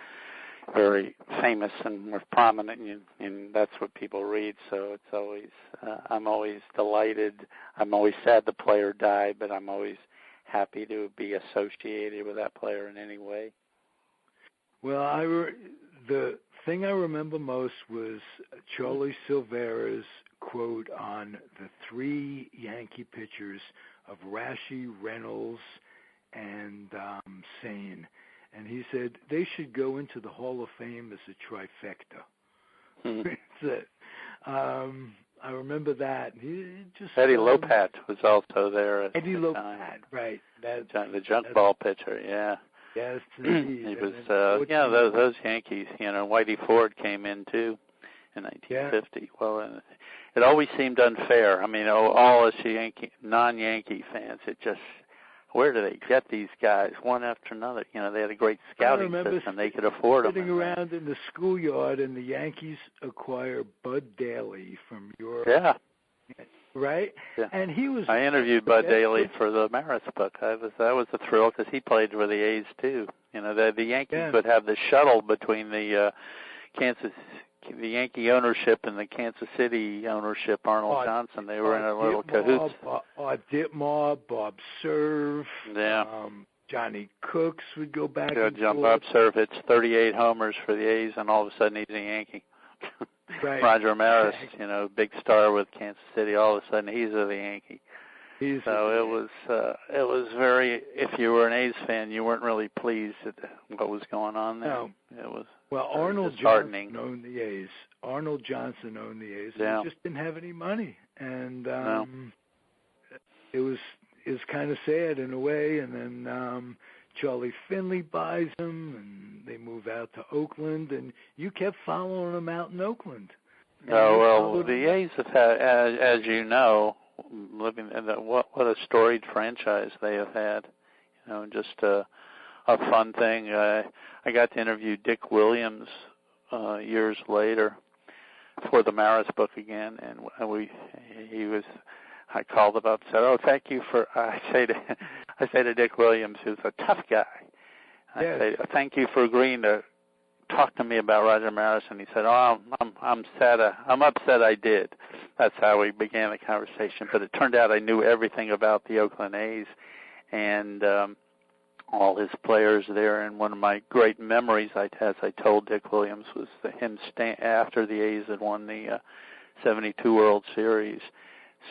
very famous and prominent, and that's what people read. So it's always, I'm always delighted. I'm always sad the player died, but I'm always happy to be associated with that player in any way. Well, the thing I remember most was Charlie Silvera's quote on the three Yankee pitchers of Rashi, Reynolds, and Sane. And he said they should go into the Hall of Fame as a trifecta. I remember that. Eddie Lopat was also there at Eddie the Lopat, time. Right. The junk ball pitcher, yeah. Yes, indeed. He was, those Yankees, Whitey Ford came in, too, in 1950. Yeah. Well, it always seemed unfair. I mean, all us non-Yankee fans, where do they get these guys one after another? They had a great scouting system. They could afford them. Sitting around in the schoolyard, and the Yankees acquire Bud Daly from Europe. Yeah. Right? Yeah. And he was. I interviewed Bud Daly for the Maris book. That was a thrill because he played for the A's too. The Yankees would have the shuttle between the Yankee ownership and the Kansas City ownership, Arnold Johnson. They were in a little cahoots. Dittmar, Bob Cerv, yeah. Johnny Cooks would go back and forth. Bob Cerv hits 38 homers for the A's, and all of a sudden he's a Yankee. Right. Roger Maris, big star with Kansas City, all of a sudden he's a Yankee. It was very, if you were an A's fan, you weren't really pleased at what was going on there. No. It was Arnold Johnson owned the A's. Arnold Johnson owned the A's. Yeah. He just didn't have any money. And it was kind of sad in a way. And then Charlie Finley buys them, and they move out to Oakland. And you kept following them out in Oakland. The A's have had, as you know, living in what a storied franchise they have had. Just a fun thing. I got to interview Dick Williams years later for the Maris book again, and he was I called him up and said, "Oh, thank you for." I say to Dick Williams, who's a tough guy. I say, "Thank you for agreeing to talk to me about Roger Maris." And he said, "Oh, I'm sad. I'm upset I did." That's how we began the conversation. But it turned out I knew everything about the Oakland A's and all his players there. And one of my great memories, as I told Dick Williams, was him after the A's had won the 72 World Series,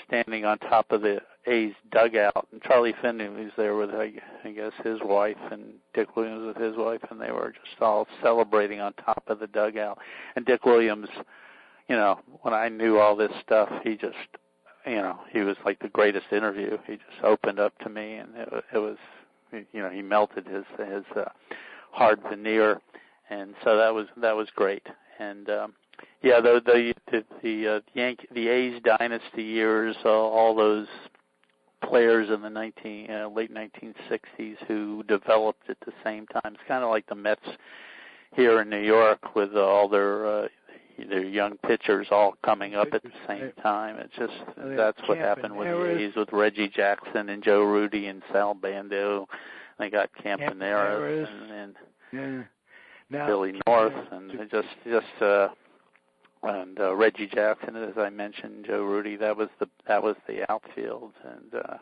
standing on top of the A's dugout, and Charlie Finley was there with, I guess, his wife, and Dick Williams with his wife, and they were just all celebrating on top of the dugout. And Dick Williams, when I knew all this stuff, he just, he was like the greatest interview. He just opened up to me, and it was, he melted his hard veneer, and so that was great. And the A's dynasty years, all those players in the late 1960s who developed at the same time. It's kind of like the Mets here in New York with all their young pitchers all coming up at the same time. It's just that's what happened with the A's with Reggie Jackson and Joe Rudy and Sal Bando. They got Campaneris and Billy North and and Reggie Jackson, as I mentioned, Joe Rudy. That was the outfield, and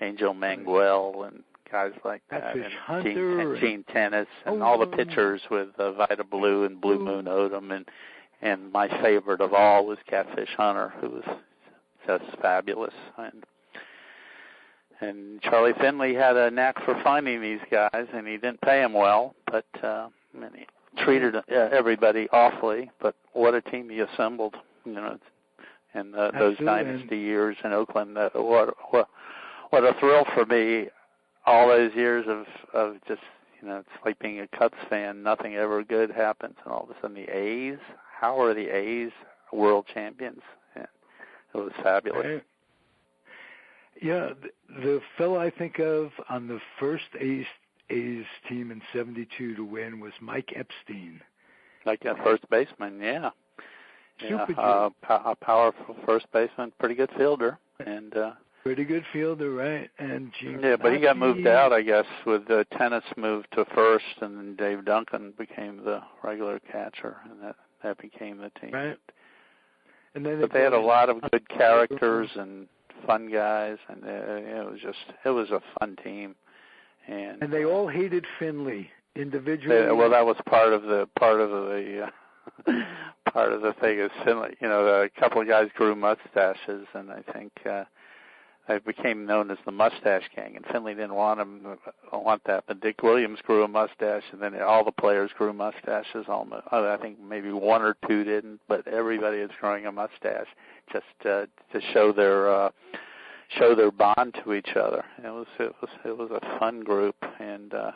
Angel Manguel and guys like that, and Gene Tennis, and all the pitchers with Vida Blue and Blue Moon Odom, and my favorite of all was Catfish Hunter, who was just fabulous. And Charlie Finley had a knack for finding these guys, and he didn't pay them well, but he treated everybody awfully. But what a team he assembled, in those dynasty years in Oakland. What a thrill for me! All those years of just, it's like being a Cubs fan. Nothing ever good happens, and all of a sudden the A's. How are the A's world champions? And it was fabulous. Right. Yeah, the fellow I think of on the first A's team in '72 to win was Mike Epstein. Like a first baseman, yeah. Super a powerful first baseman, pretty good fielder, and pretty good fielder, right? And but he got moved out, I guess, with Tennis moved to first, and then Dave Duncan became the regular catcher, and that became the team. Right. And then but they had a lot of good characters and fun guys, and it was a fun team. And they all hated Finley individually. Well, that was part of the thing is Finley. A couple of guys grew mustaches, and I think they became known as the Mustache Gang. And Finley didn't want that, but Dick Williams grew a mustache, and then all the players grew mustaches. Almost, I think maybe one or two didn't, but everybody is growing a mustache just to show their bond to each other. It was a fun group, and that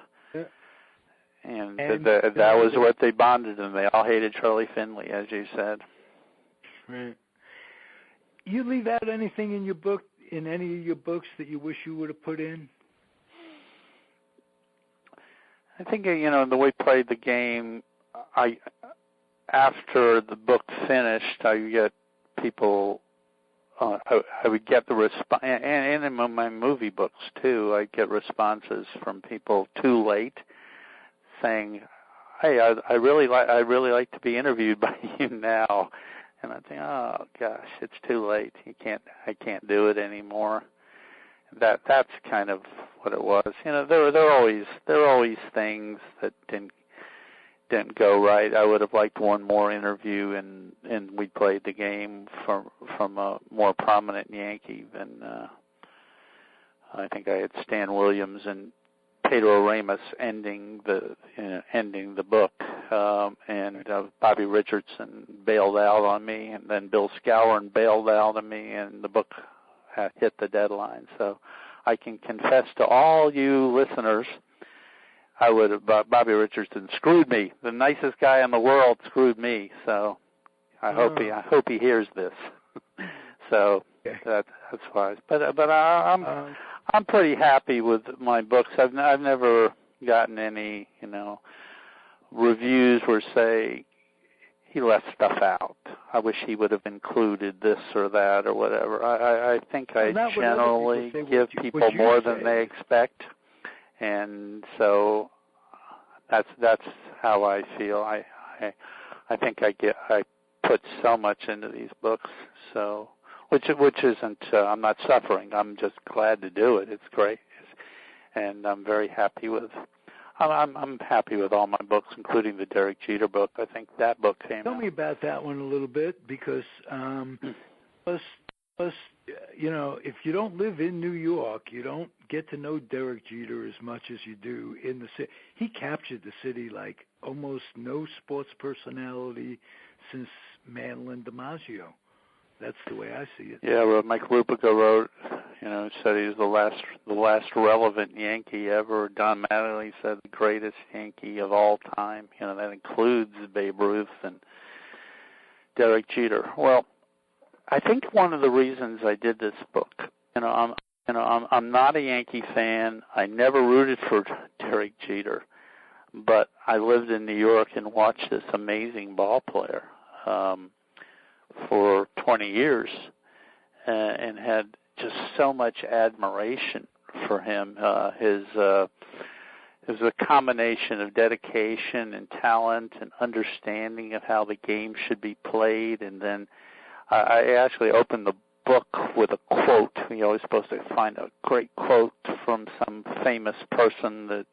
was what they bonded, and they all hated Charlie Finley, as you said. Right. You leave out anything in your book, in any of your books, that you wish you would have put in? I think the way I played the game, after the book finished, I get people. I would get the response, and in my movie books too, I get responses from people too late, saying, "Hey, I really like to be interviewed by you now," and I think, "Oh gosh, it's too late. I can't do it anymore." That's kind of what it was. There are always things that didn't go right. I would have liked one more interview, and we played the game from a more prominent Yankee than I think I had Stan Williams and Pedro Ramos ending the book, and Bobby Richardson bailed out on me, and then Bill Skowron bailed out on me, and the book hit the deadline. So I can confess to all you listeners, Bobby Richardson screwed me. The nicest guy in the world screwed me. So I hope he hears this. So that's why. But I'm pretty happy with my books. I've never gotten any reviews where say he left stuff out. I wish he would have included this or that or whatever. I think I generally give people more than they expect, and so that's how I feel. I think I put so much into these books, so which isn't. I'm not suffering. I'm just glad to do it. It's great, and I'm very happy with. I'm happy with all my books, including the Derek Jeter book. I think that book came out. Tell me about that one a little bit, because plus, if you don't live in New York, you don't get to know Derek Jeter as much as you do in the city. He captured the city like almost no sports personality since Manlin DiMaggio. That's the way I see it. Yeah, well, Mike Lupica wrote, said he was the last relevant Yankee ever. Don Mattingly said the greatest Yankee of all time. That includes Babe Ruth and Derek Jeter. Well, I think one of the reasons I did this book, I'm not a Yankee fan. I never rooted for Derek Jeter, but I lived in New York and watched this amazing ball player for 20 years and had just so much admiration for him. It was a combination of dedication and talent and understanding of how the game should be played. And then I actually opened the book with a quote. You're always supposed to find a great quote from some famous person that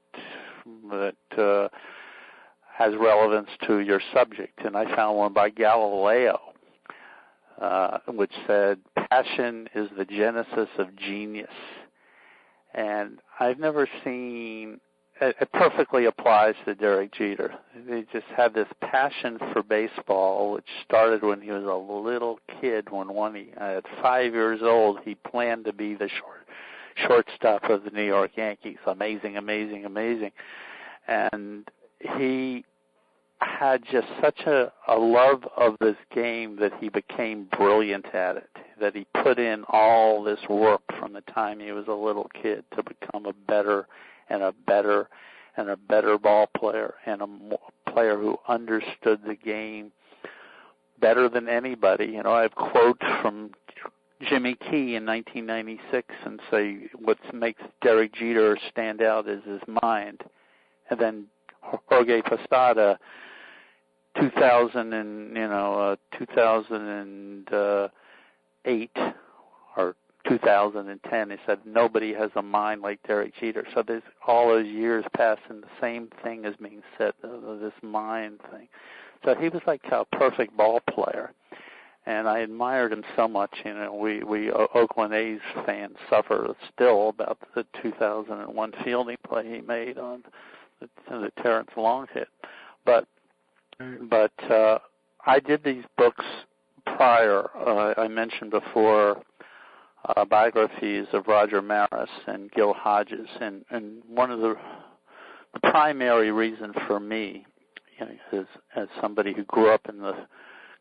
has relevance to your subject. And I found one by Galileo, which said, "Passion is the genesis of genius." And I've never seen, it perfectly applies to Derek Jeter. He just had this passion for baseball, which started when he was a little kid. When at 5 years old, he planned to be the shortstop of the New York Yankees. Amazing, amazing, amazing. And he had just such a love of this game that he became brilliant at it, that he put in all this work from the time he was a little kid to become a better and a better and a better ball player, and a player who understood the game better than anybody. I have quotes from Jimmy Key in 1996 and say what makes Derek Jeter stand out is his mind. And then Jorge Posada, 2008 or 2010, he said nobody has a mind like Derek Jeter. So there's all those years passed, and the same thing is being said, this mind thing. So he was like a perfect ball player, and I admired him so much. We Oakland A's fans suffer still about the 2001 fielding play he made on the Terrence Long hit, but I did these books prior. I mentioned before biographies of Roger Maris and Gil Hodges, and one of the primary reason for me, is as somebody who grew up in the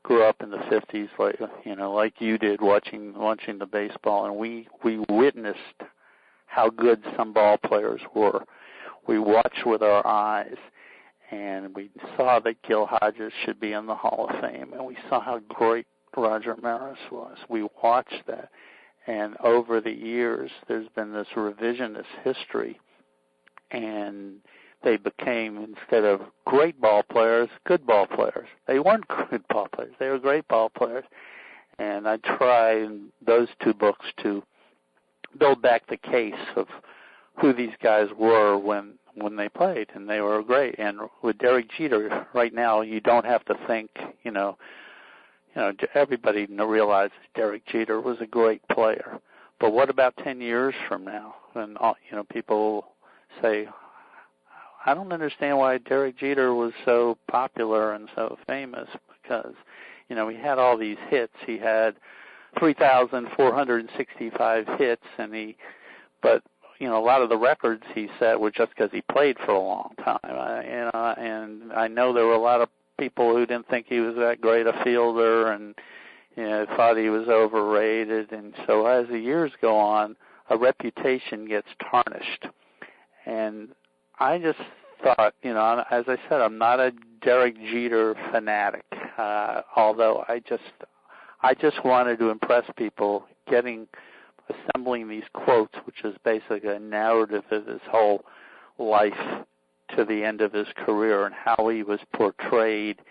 50s, like you did, watching the baseball, and we witnessed how good some ball players were. We watched with our eyes, and we saw that Gil Hodges should be in the Hall of Fame, and we saw how great Roger Maris was. We watched that, and over the years, there's been this revisionist history, and they became, instead of great ball players, good ball players. They weren't good ball players. They were great ball players, and I try in those two books to build back the case of who these guys were when they played, and they were great. And with Derek Jeter, right now, you don't have to think, everybody realizes Derek Jeter was a great player. But what about 10 years from now? And people say, I don't understand why Derek Jeter was so popular and so famous, because, he had all these hits. He had 3,465 hits, but a lot of the records he set were just because he played for a long time. And I know there were a lot of people who didn't think he was that great a fielder and thought he was overrated. And so as the years go on, a reputation gets tarnished. And I just thought, as I said, I'm not a Derek Jeter fanatic. Although I just wanted to impress people, assembling these quotes, which is basically a narrative of his whole life to the end of his career and how he was portrayed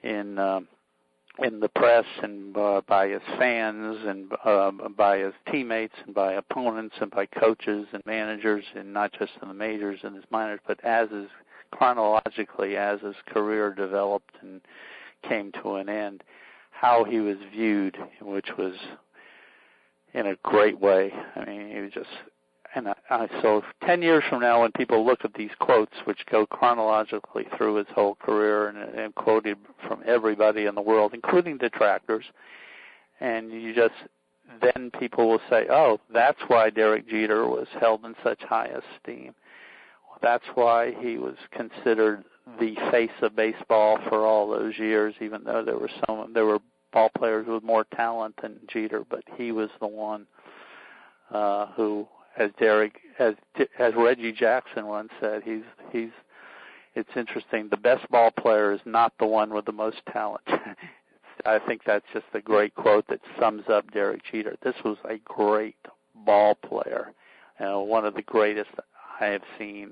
in the press and by his fans and by his teammates and by opponents and by coaches and managers, and not just in the majors and his minors, but chronologically as his career developed and came to an end, how he was viewed, which was in a great way. I mean, he was just, so 10 years from now, when people look at these quotes, which go chronologically through his whole career and quoted from everybody in the world, including detractors, and then people will say, oh, that's why Derek Jeter was held in such high esteem. That's why he was considered the face of baseball for all those years, even though there were ball players with more talent than Jeter, but he was the one who, as Reggie Jackson once said, it's interesting, the best ball player is not the one with the most talent. I think that's just a great quote that sums up Derek Jeter. This was a great ball player, one of the greatest I have seen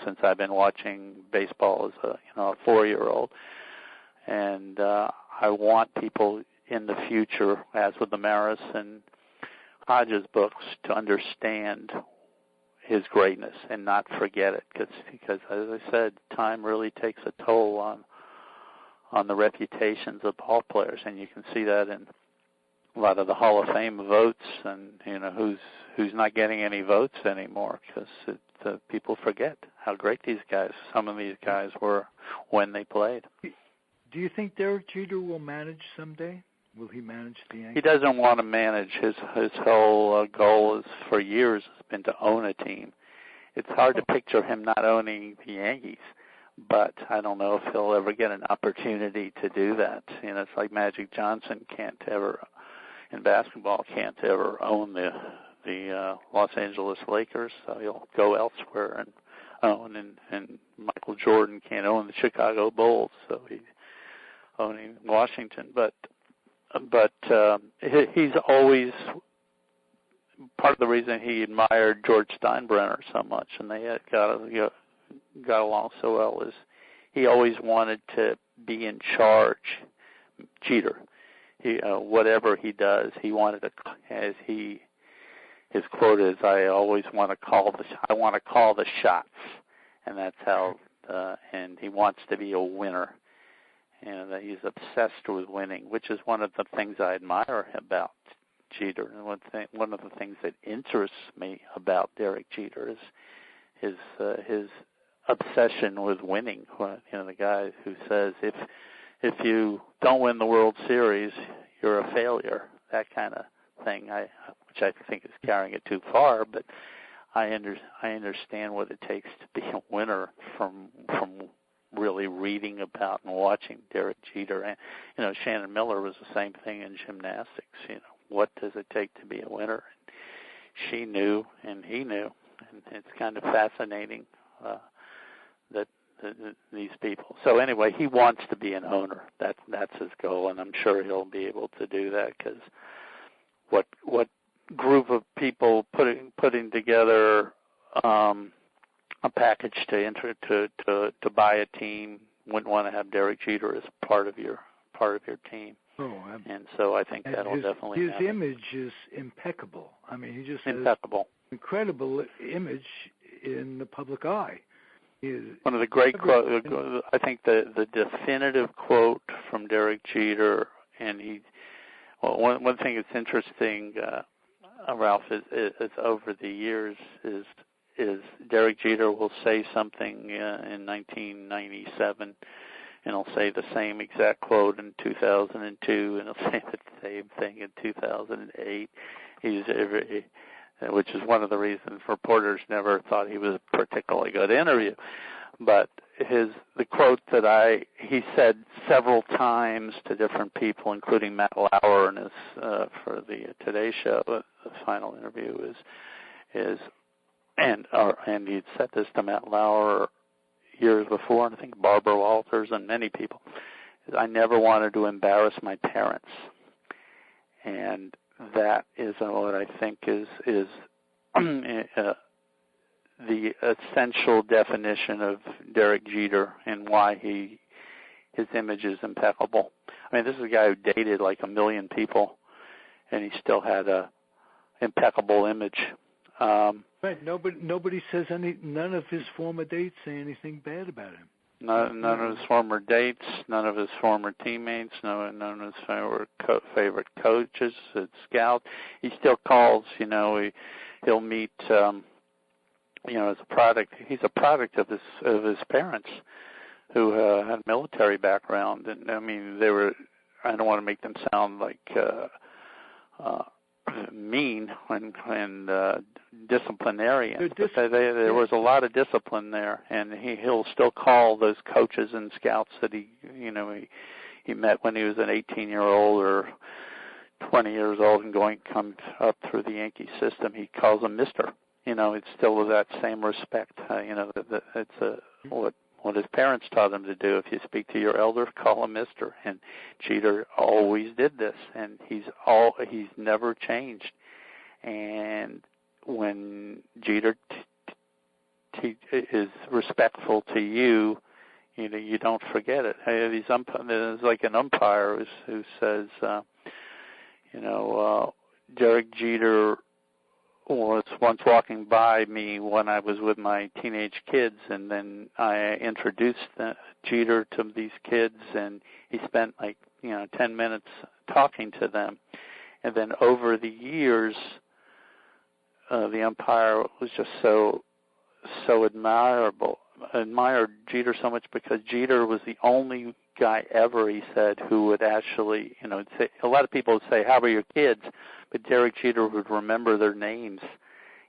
since I've been watching baseball as a 4-year-old. And I want people in the future, as with the Maris and Hodges books, to understand his greatness and not forget it, because as I said, time really takes a toll on the reputations of ball players, and you can see that in a lot of the Hall of Fame votes, and who's not getting any votes anymore because people forget how great some of these guys were when they played. Do you think Derek Jeter will manage someday? Will he manage the Yankees? He doesn't want to manage. His whole goal for years has been to own a team. It's hard to picture him not owning the Yankees, but I don't know if he'll ever get an opportunity to do that. It's like Magic Johnson in basketball can't ever own the Los Angeles Lakers, so he'll go elsewhere and own. And Michael Jordan can't own the Chicago Bulls, so he's owning Washington. But he's always part of the reason he admired George Steinbrenner so much, and they had got along so well, is he always wanted to be in charge. Jeter, whatever he does, he wanted to. His quote is, "I always want to call the shots," and that's how. And he wants to be a winner. And he's obsessed with winning, which is one of the things I admire about Jeter. And one of the things that interests me about Derek Jeter is his obsession with winning. The guy who says if you don't win the World Series, you're a failure. That kind of thing, which I think is carrying it too far. But I understand what it takes to be a winner from really reading about and watching Derek Jeter. And Shannon Miller was the same thing in gymnastics. What does it take to be a winner? And she knew, and he knew, and it's kind of fascinating that these people. So anyway, he wants to be an owner. That's his goal, and I'm sure he'll be able to do that, because what group of people putting together a package to buy a team wouldn't want to have Derek Jeter as part of your team. And so I think that'll definitely happen. His image is impeccable. I mean, he just impeccable, has incredible image in the public eye. One of the great quotes, I think the definitive quote from Derek Jeter, and one thing that's interesting, Ralph, is over the years is Derek Jeter will say something in 1997, and he'll say the same exact quote in 2002, and he'll say the same thing in 2008. Which is one of the reasons reporters never thought he was a particularly good interview. But the quote that he said several times to different people, including Matt Lauer in his for the Today Show, the final interview and he'd said this to Matt Lauer years before, and I think Barbara Walters and many people, I never wanted to embarrass my parents. And that is what I think is the essential definition of Derek Jeter and why his image is impeccable. I mean, this is a guy who dated like 1 million people, and he still had a impeccable image. Right. Nobody says none of his former dates say anything bad about him. None of his former dates, none of his former teammates, none of his favorite coaches, scouts. He still calls. He'll meet. As a product. He's a product of his parents, who had military background, and I mean they were. I don't want to make them sound like mean and disciplinarian. But there was a lot of discipline there, and he'll still call those coaches and scouts that he met when he was an 18-year-old or 20 years old and come up through the Yankee system. He calls them Mister. It's still that same respect. It's what his parents taught him to do. If you speak to your elder, call him Mister. And Jeter always did this, and he's never changed. And when Jeter is respectful to you, you don't forget it. There's like an umpire who says, Derek Jeter was once walking by me when I was with my teenage kids, and then I introduced Jeter to these kids, and he spent 10 minutes talking to them. And then over the years, the umpire was just so admired Jeter so much, because Jeter was the only guy ever, he said, who would actually, say, a lot of people would say, how are your kids? But Derek Jeter would remember their names.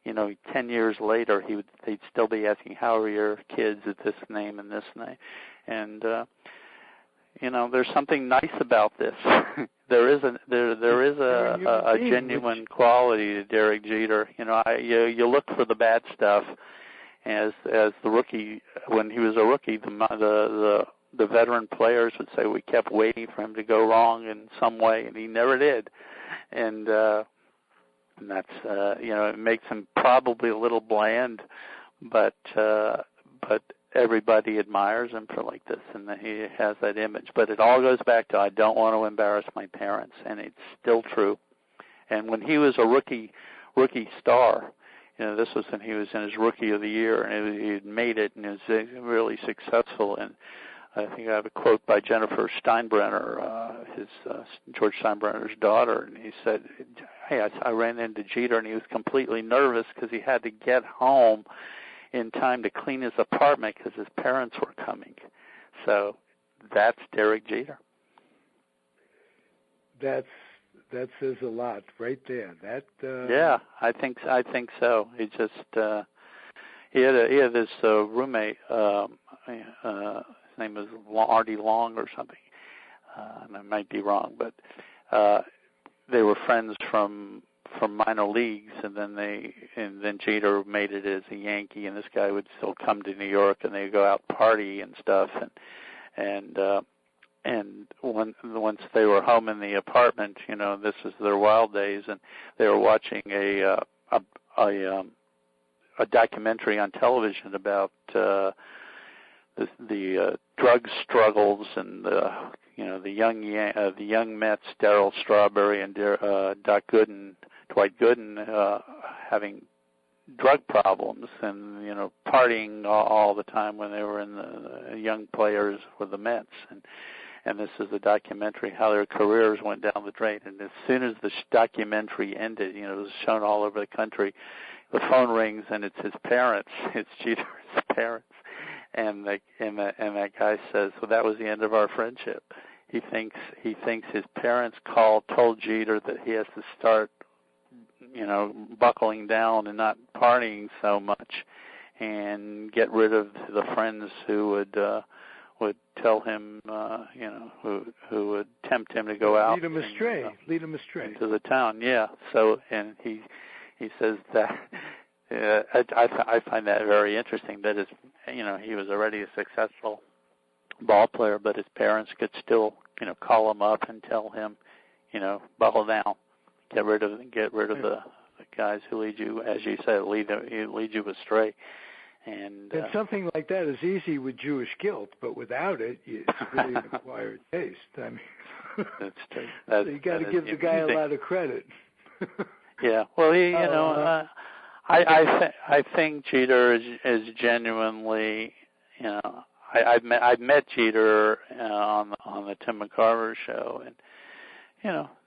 10 years later, they'd still be asking, how are your kids at this name and this name? And, there's something nice about this. there is a genuine quality to Derek Jeter. You look for the bad stuff as the rookie. When he was a rookie, the veteran players would say we kept waiting for him to go wrong in some way, and he never did. And that's it makes him probably a little bland, but everybody admires him for like this, and he has that image. But it all goes back to, I don't want to embarrass my parents, and it's still true. And when he was a rookie star, this was when he was in his rookie of the year, and he had made it, and was really successful. And I think I have a quote by Jennifer Steinbrenner, George Steinbrenner's daughter, and he said, hey, I ran into Jeter, and he was completely nervous because he had to get home in time to clean his apartment because his parents were coming. So that's Derek Jeter. That says a lot right there. Yeah, I think so. He just he had this roommate. His name was Artie Long or something, and I might be wrong, but they were friends from minor leagues, and then Jeter made it as a Yankee, and this guy would still come to New York, and they'd go out party and stuff, and once they were home in the apartment, this was their wild days, and they were watching a documentary on television about the drug struggles and the young Mets, Darryl Strawberry and Dwight Gooden having drug problems and partying all the time when they were in the young players with the Mets, and this is the documentary how their careers went down the drain. And as soon as the documentary ended, it was shown all over the country. The phone rings and it's his parents. It's Jeter's parents. And that guy says, well, that was the end of our friendship. He thinks his parents told Jeter that he has to start, buckling down and not partying so much, and get rid of the friends who would tell him, who would tempt him to go out, lead him astray to the town. Yeah. So, and he says that. I find that very interesting. That is, he was already a successful ball player, but his parents could still, call him up and tell him, buckle down, get rid of the guys who lead you, as you said, lead you astray. And something like that is easy with Jewish guilt, but without it, it's really an acquired taste. I mean, that's true. So you got to give the guy a lot of credit. Yeah. Well, I think Jeter is genuinely, I've met Jeter on the Tim McCarver show, and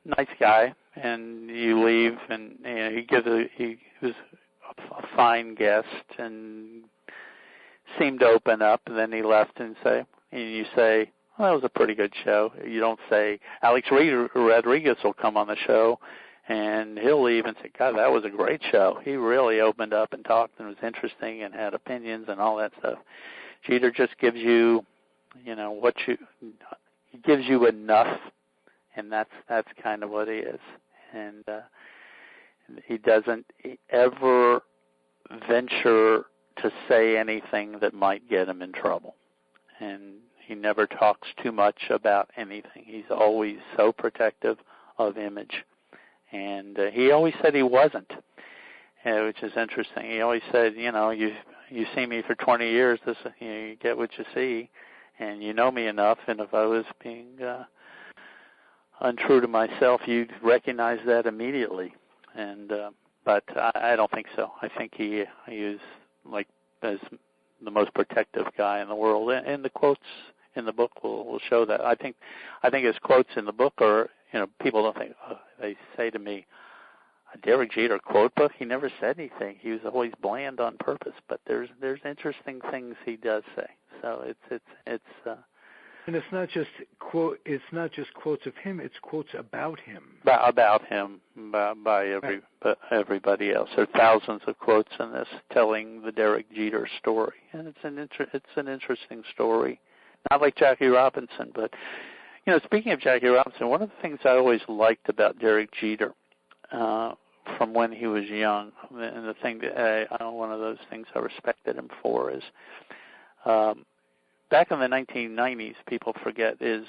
nice guy. And you leave, and he was a fine guest, and seemed to open up. And then he left, and you say, well, that was a pretty good show. You don't say Alex Rodriguez will come on the show, and he'll leave and say, God, that was a great show. He really opened up and talked and was interesting and had opinions and all that stuff. Jeter just gives you, he gives you enough, and that's kind of what he is. And he doesn't ever venture to say anything that might get him in trouble. And he never talks too much about anything. He's always so protective of image. And he always said he wasn't, which is interesting. He always said, you see me for 20 years, you get what you see, and you know me enough, and if I was being untrue to myself, you'd recognize that immediately. And but I don't think so. I think he is as the most protective guy in the world, and the quotes in the book will show that. I think his quotes in the book are, people don't think, they say to me, a Derek Jeter quote book? He never said anything. He was always bland on purpose, but there's interesting things he does say. So it's and it's not just quotes of him, it's quotes about him. About him by everybody else. There are thousands of quotes in this telling the Derek Jeter story, and it's an interesting story. Not like Jackie Robinson, but speaking of Jackie Robinson, one of the things I always liked about Derek Jeter from when he was young, and the thing that one of those things I respected him for is back in the 1990s, people forget, is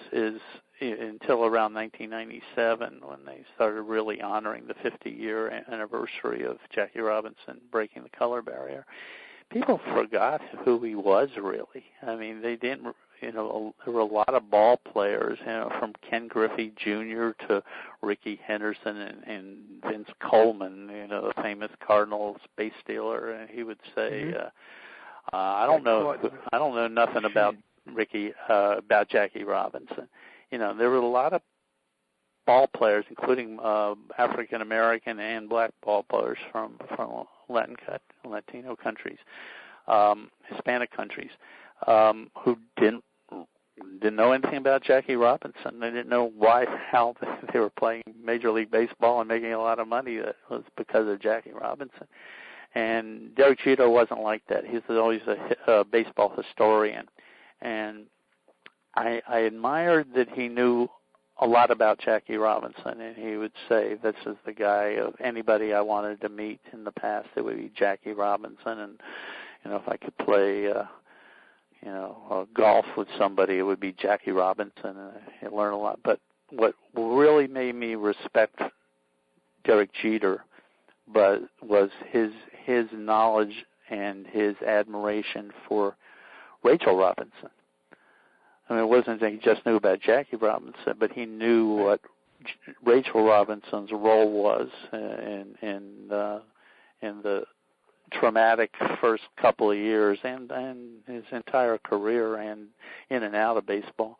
until around 1997 when they started really honoring the 50-year anniversary of Jackie Robinson breaking the color barrier. People forgot who he was, really. I mean, they didn't. There were a lot of ball players, from Ken Griffey Jr. to Rickey Henderson and Vince Coleman, the famous Cardinals base stealer. And he would say, I don't know nothing about about Jackie Robinson. There were a lot of ball players, including African American and black ball players from Latino countries, Hispanic countries, who didn't know anything about Jackie Robinson. They didn't know how they were playing Major League Baseball and making a lot of money. That was because of Jackie Robinson. And Derek Jeter wasn't like that. He was always a baseball historian. And I admired that he knew a lot about Jackie Robinson, and he would say, this is the guy of anybody I wanted to meet in the past, it would be Jackie Robinson. And, if I could play, golf with somebody, it would be Jackie Robinson, and I learned a lot. But what really made me respect Derek Jeter was his knowledge and his admiration for Rachel Robinson. I mean, it wasn't that he just knew about Jackie Robinson, but he knew what Rachel Robinson's role was in the traumatic first couple of years and his entire career and in and out of baseball.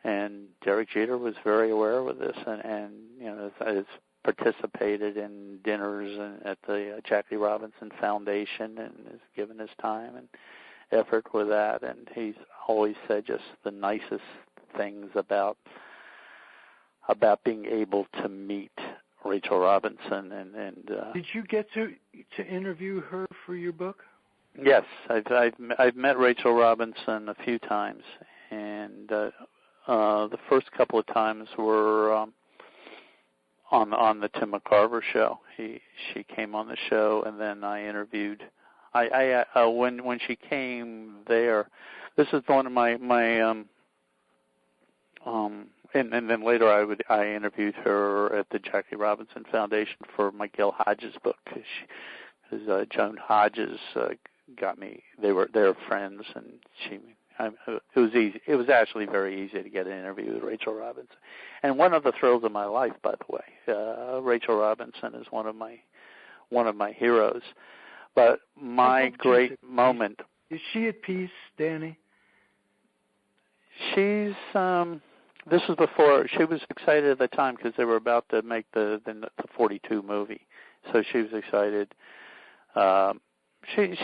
And Derek Jeter was very aware of this and has participated in dinners at the Jackie Robinson Foundation and has given his time and effort with that. And he's always said just the nicest things about being able to meet Rachel Robinson. And did you get to interview her for your book? Yes, I've met Rachel Robinson a few times, and the first couple of times were on the Tim McCarver show. She came on the show, and then I interviewed When she came there, this is one of my and then later I interviewed her at the Jackie Robinson Foundation for my Gil Hodges book, because Joan Hodges got me. They're friends, and it was easy. It was actually very easy to get an interview with Rachel Robinson, and one of the thrills of my life, by the way. Rachel Robinson is one of my heroes. But my great moment. Is she at peace, Danny? She's. This was before she was excited at the time because they were about to make the 42 movie, so she was excited. She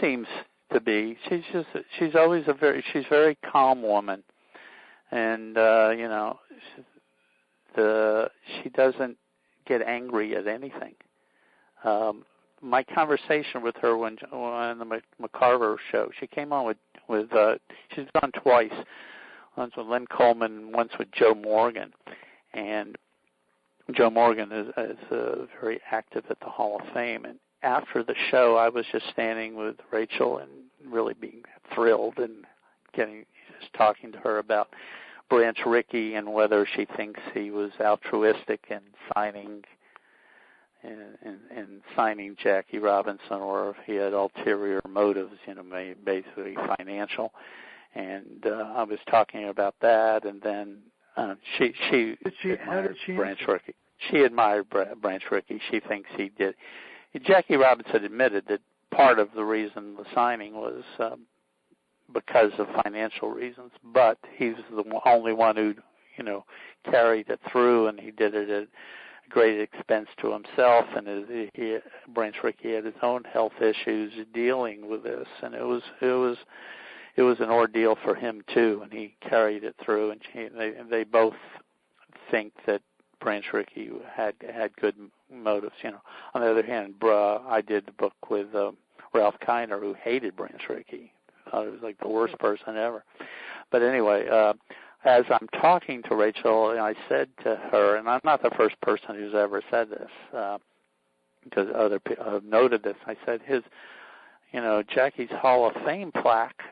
seems to be. She's always she's very calm woman, and she doesn't get angry at anything. My conversation with her when the McCarver show, she came on with she's gone twice. Once with Lynn Coleman, once with Joe Morgan. And Joe Morgan is very active at the Hall of Fame. And after the show, I was just standing with Rachel and really being thrilled and just talking to her about Branch Rickey and whether she thinks he was altruistic in signing Jackie Robinson, or if he had ulterior motives, basically financial. And I was talking about that, and then she admired Branch Rickey. She admired Branch Rickey. She thinks he did. Jackie Robinson admitted that part of the reason the signing was because of financial reasons, but he's the only one who, carried it through, and he did it at great expense to himself. And Branch Rickey had his own health issues dealing with this, and it was an ordeal for him too, and he carried it through. And they both think that Branch Rickey had good motives. On the other hand, I did the book with Ralph Kiner, who hated Branch Rickey. Thought it was like the worst person ever. But anyway, as I'm talking to Rachel, I said to her, and I'm not the first person who's ever said this, because other people have noted this. I said Jackie's Hall of Fame plaque,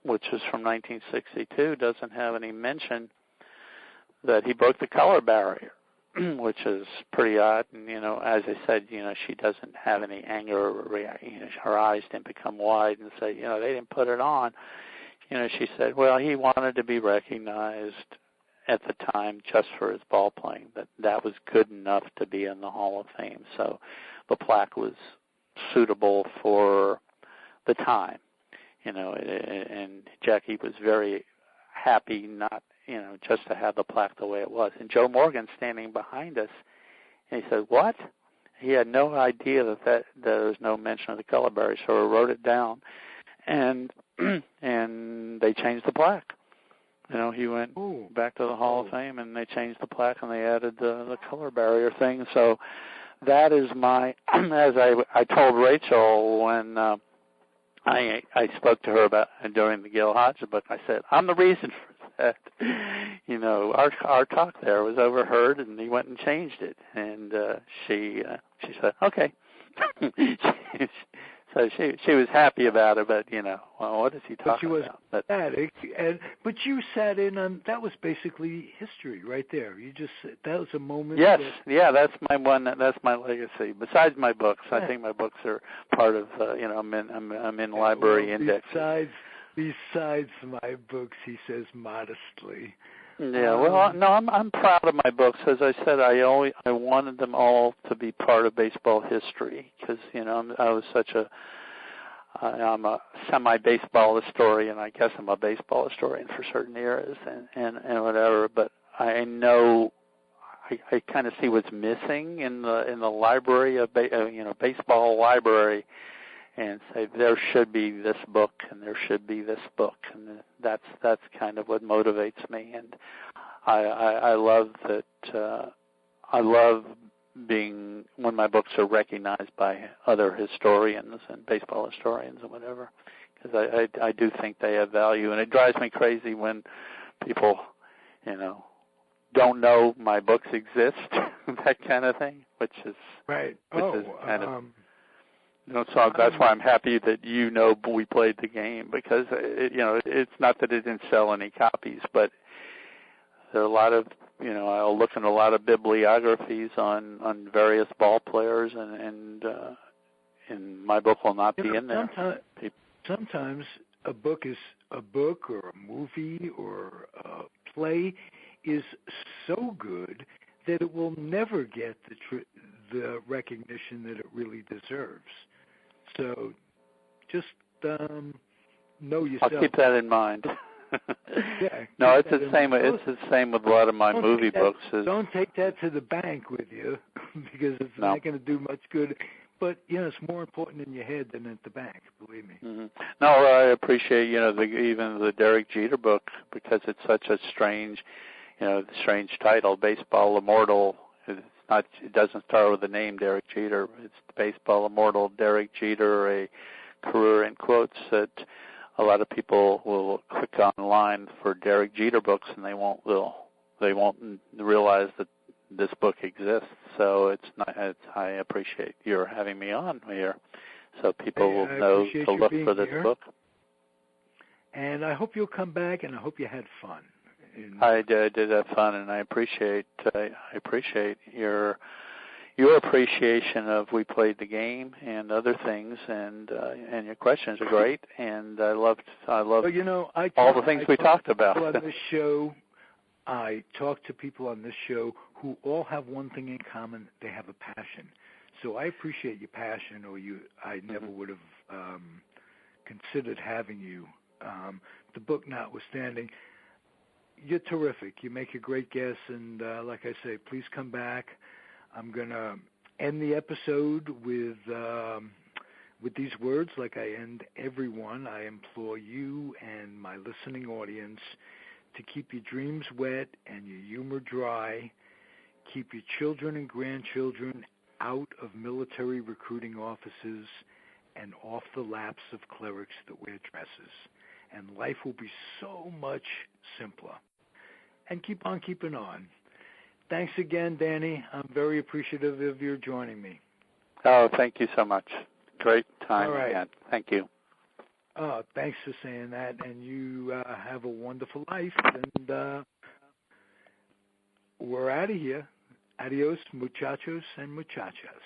which is from 1962, doesn't have any mention that he broke the color barrier, which is pretty odd. And, as I said, she doesn't have any anger or reaction. Her eyes didn't become wide and say, they didn't put it on. She said, well, he wanted to be recognized at the time just for his ball playing, that was good enough to be in the Hall of Fame. So the plaque was suitable for the time. And Jackie was very happy not, just to have the plaque the way it was. And Joe Morgan standing behind us, and he said, what? He had no idea that there was no mention of the color barrier, so he wrote it down, and they changed the plaque. He went back to the Hall of Fame, and they changed the plaque, and they added the color barrier thing. So that is as I told Rachel when I spoke to her about during the Gil Hodges book. I said, I'm the reason for that. Our talk there was overheard, and he went and changed it. And she said, okay. So she was happy about it, but well, what is he talking about? But she was ecstatic, but you sat in on that. Was basically history right there. That was a moment. Yes, that's my one. That's my legacy. Besides my books, I think my books are part of. I'm in library index. Besides my books, he says modestly. Yeah, well, no, I'm proud of my books. As I said, I wanted them all to be part of baseball history because I'm a semi-baseball historian. I guess I'm a baseball historian for certain eras and whatever. But I know I kind of see what's missing in the library of baseball library, and say there should be this book and there should be this book, and that's kind of what motivates me. And I love that. I love being when my books are recognized by other historians and baseball historians and whatever, because I do think they have value, and it drives me crazy when people don't know my books exist, that kind of thing, which is right. Which is kind of So that's why I'm happy that we played the game, because it's not that it didn't sell any copies, but there are a lot of I'll look at a lot of bibliographies on various ball players, and my book will not be in there. Sometimes a book or a movie or a play is so good that it will never get the recognition that it really deserves. So just know yourself. I'll keep that in mind. Yeah, no, it's the same. It's the same with a lot of my movie books. Don't take that to the bank with you, because it's not going to do much good. But it's more important in your head than at the bank. Believe me. Mm-hmm. No, I appreciate even the Derek Jeter book, because it's such a strange title, Baseball Immortal. It doesn't start with the name Derek Jeter. It's Baseball Immortal, Derek Jeter, a career in quotes, that a lot of people will click online for Derek Jeter books, and they won't realize that this book exists. So I appreciate your having me on here, so people will know to look for this book. And I hope you'll come back, and I hope you had fun. I did have fun, and I appreciate your appreciation of We Played the Game and other things, and your questions are great, and I love all the things we talked about. On this show, I talk to people on this show who all have one thing in common: they have a passion. So I appreciate your passion, or I never would have considered having you. The book notwithstanding, you're terrific. You make a great guest, and like I say, please come back. I'm going to end the episode with these words, like I end everyone. I implore you and my listening audience to keep your dreams wet and your humor dry. Keep your children and grandchildren out of military recruiting offices and off the laps of clerics that wear dresses. And life will be so much simpler. And keep on keeping on. Thanks again, Danny. I'm very appreciative of your joining me. Oh, thank you so much. Great time again. Thank you. Oh, thanks for saying that. And you have a wonderful life. And we're out of here. Adios, muchachos and muchachas.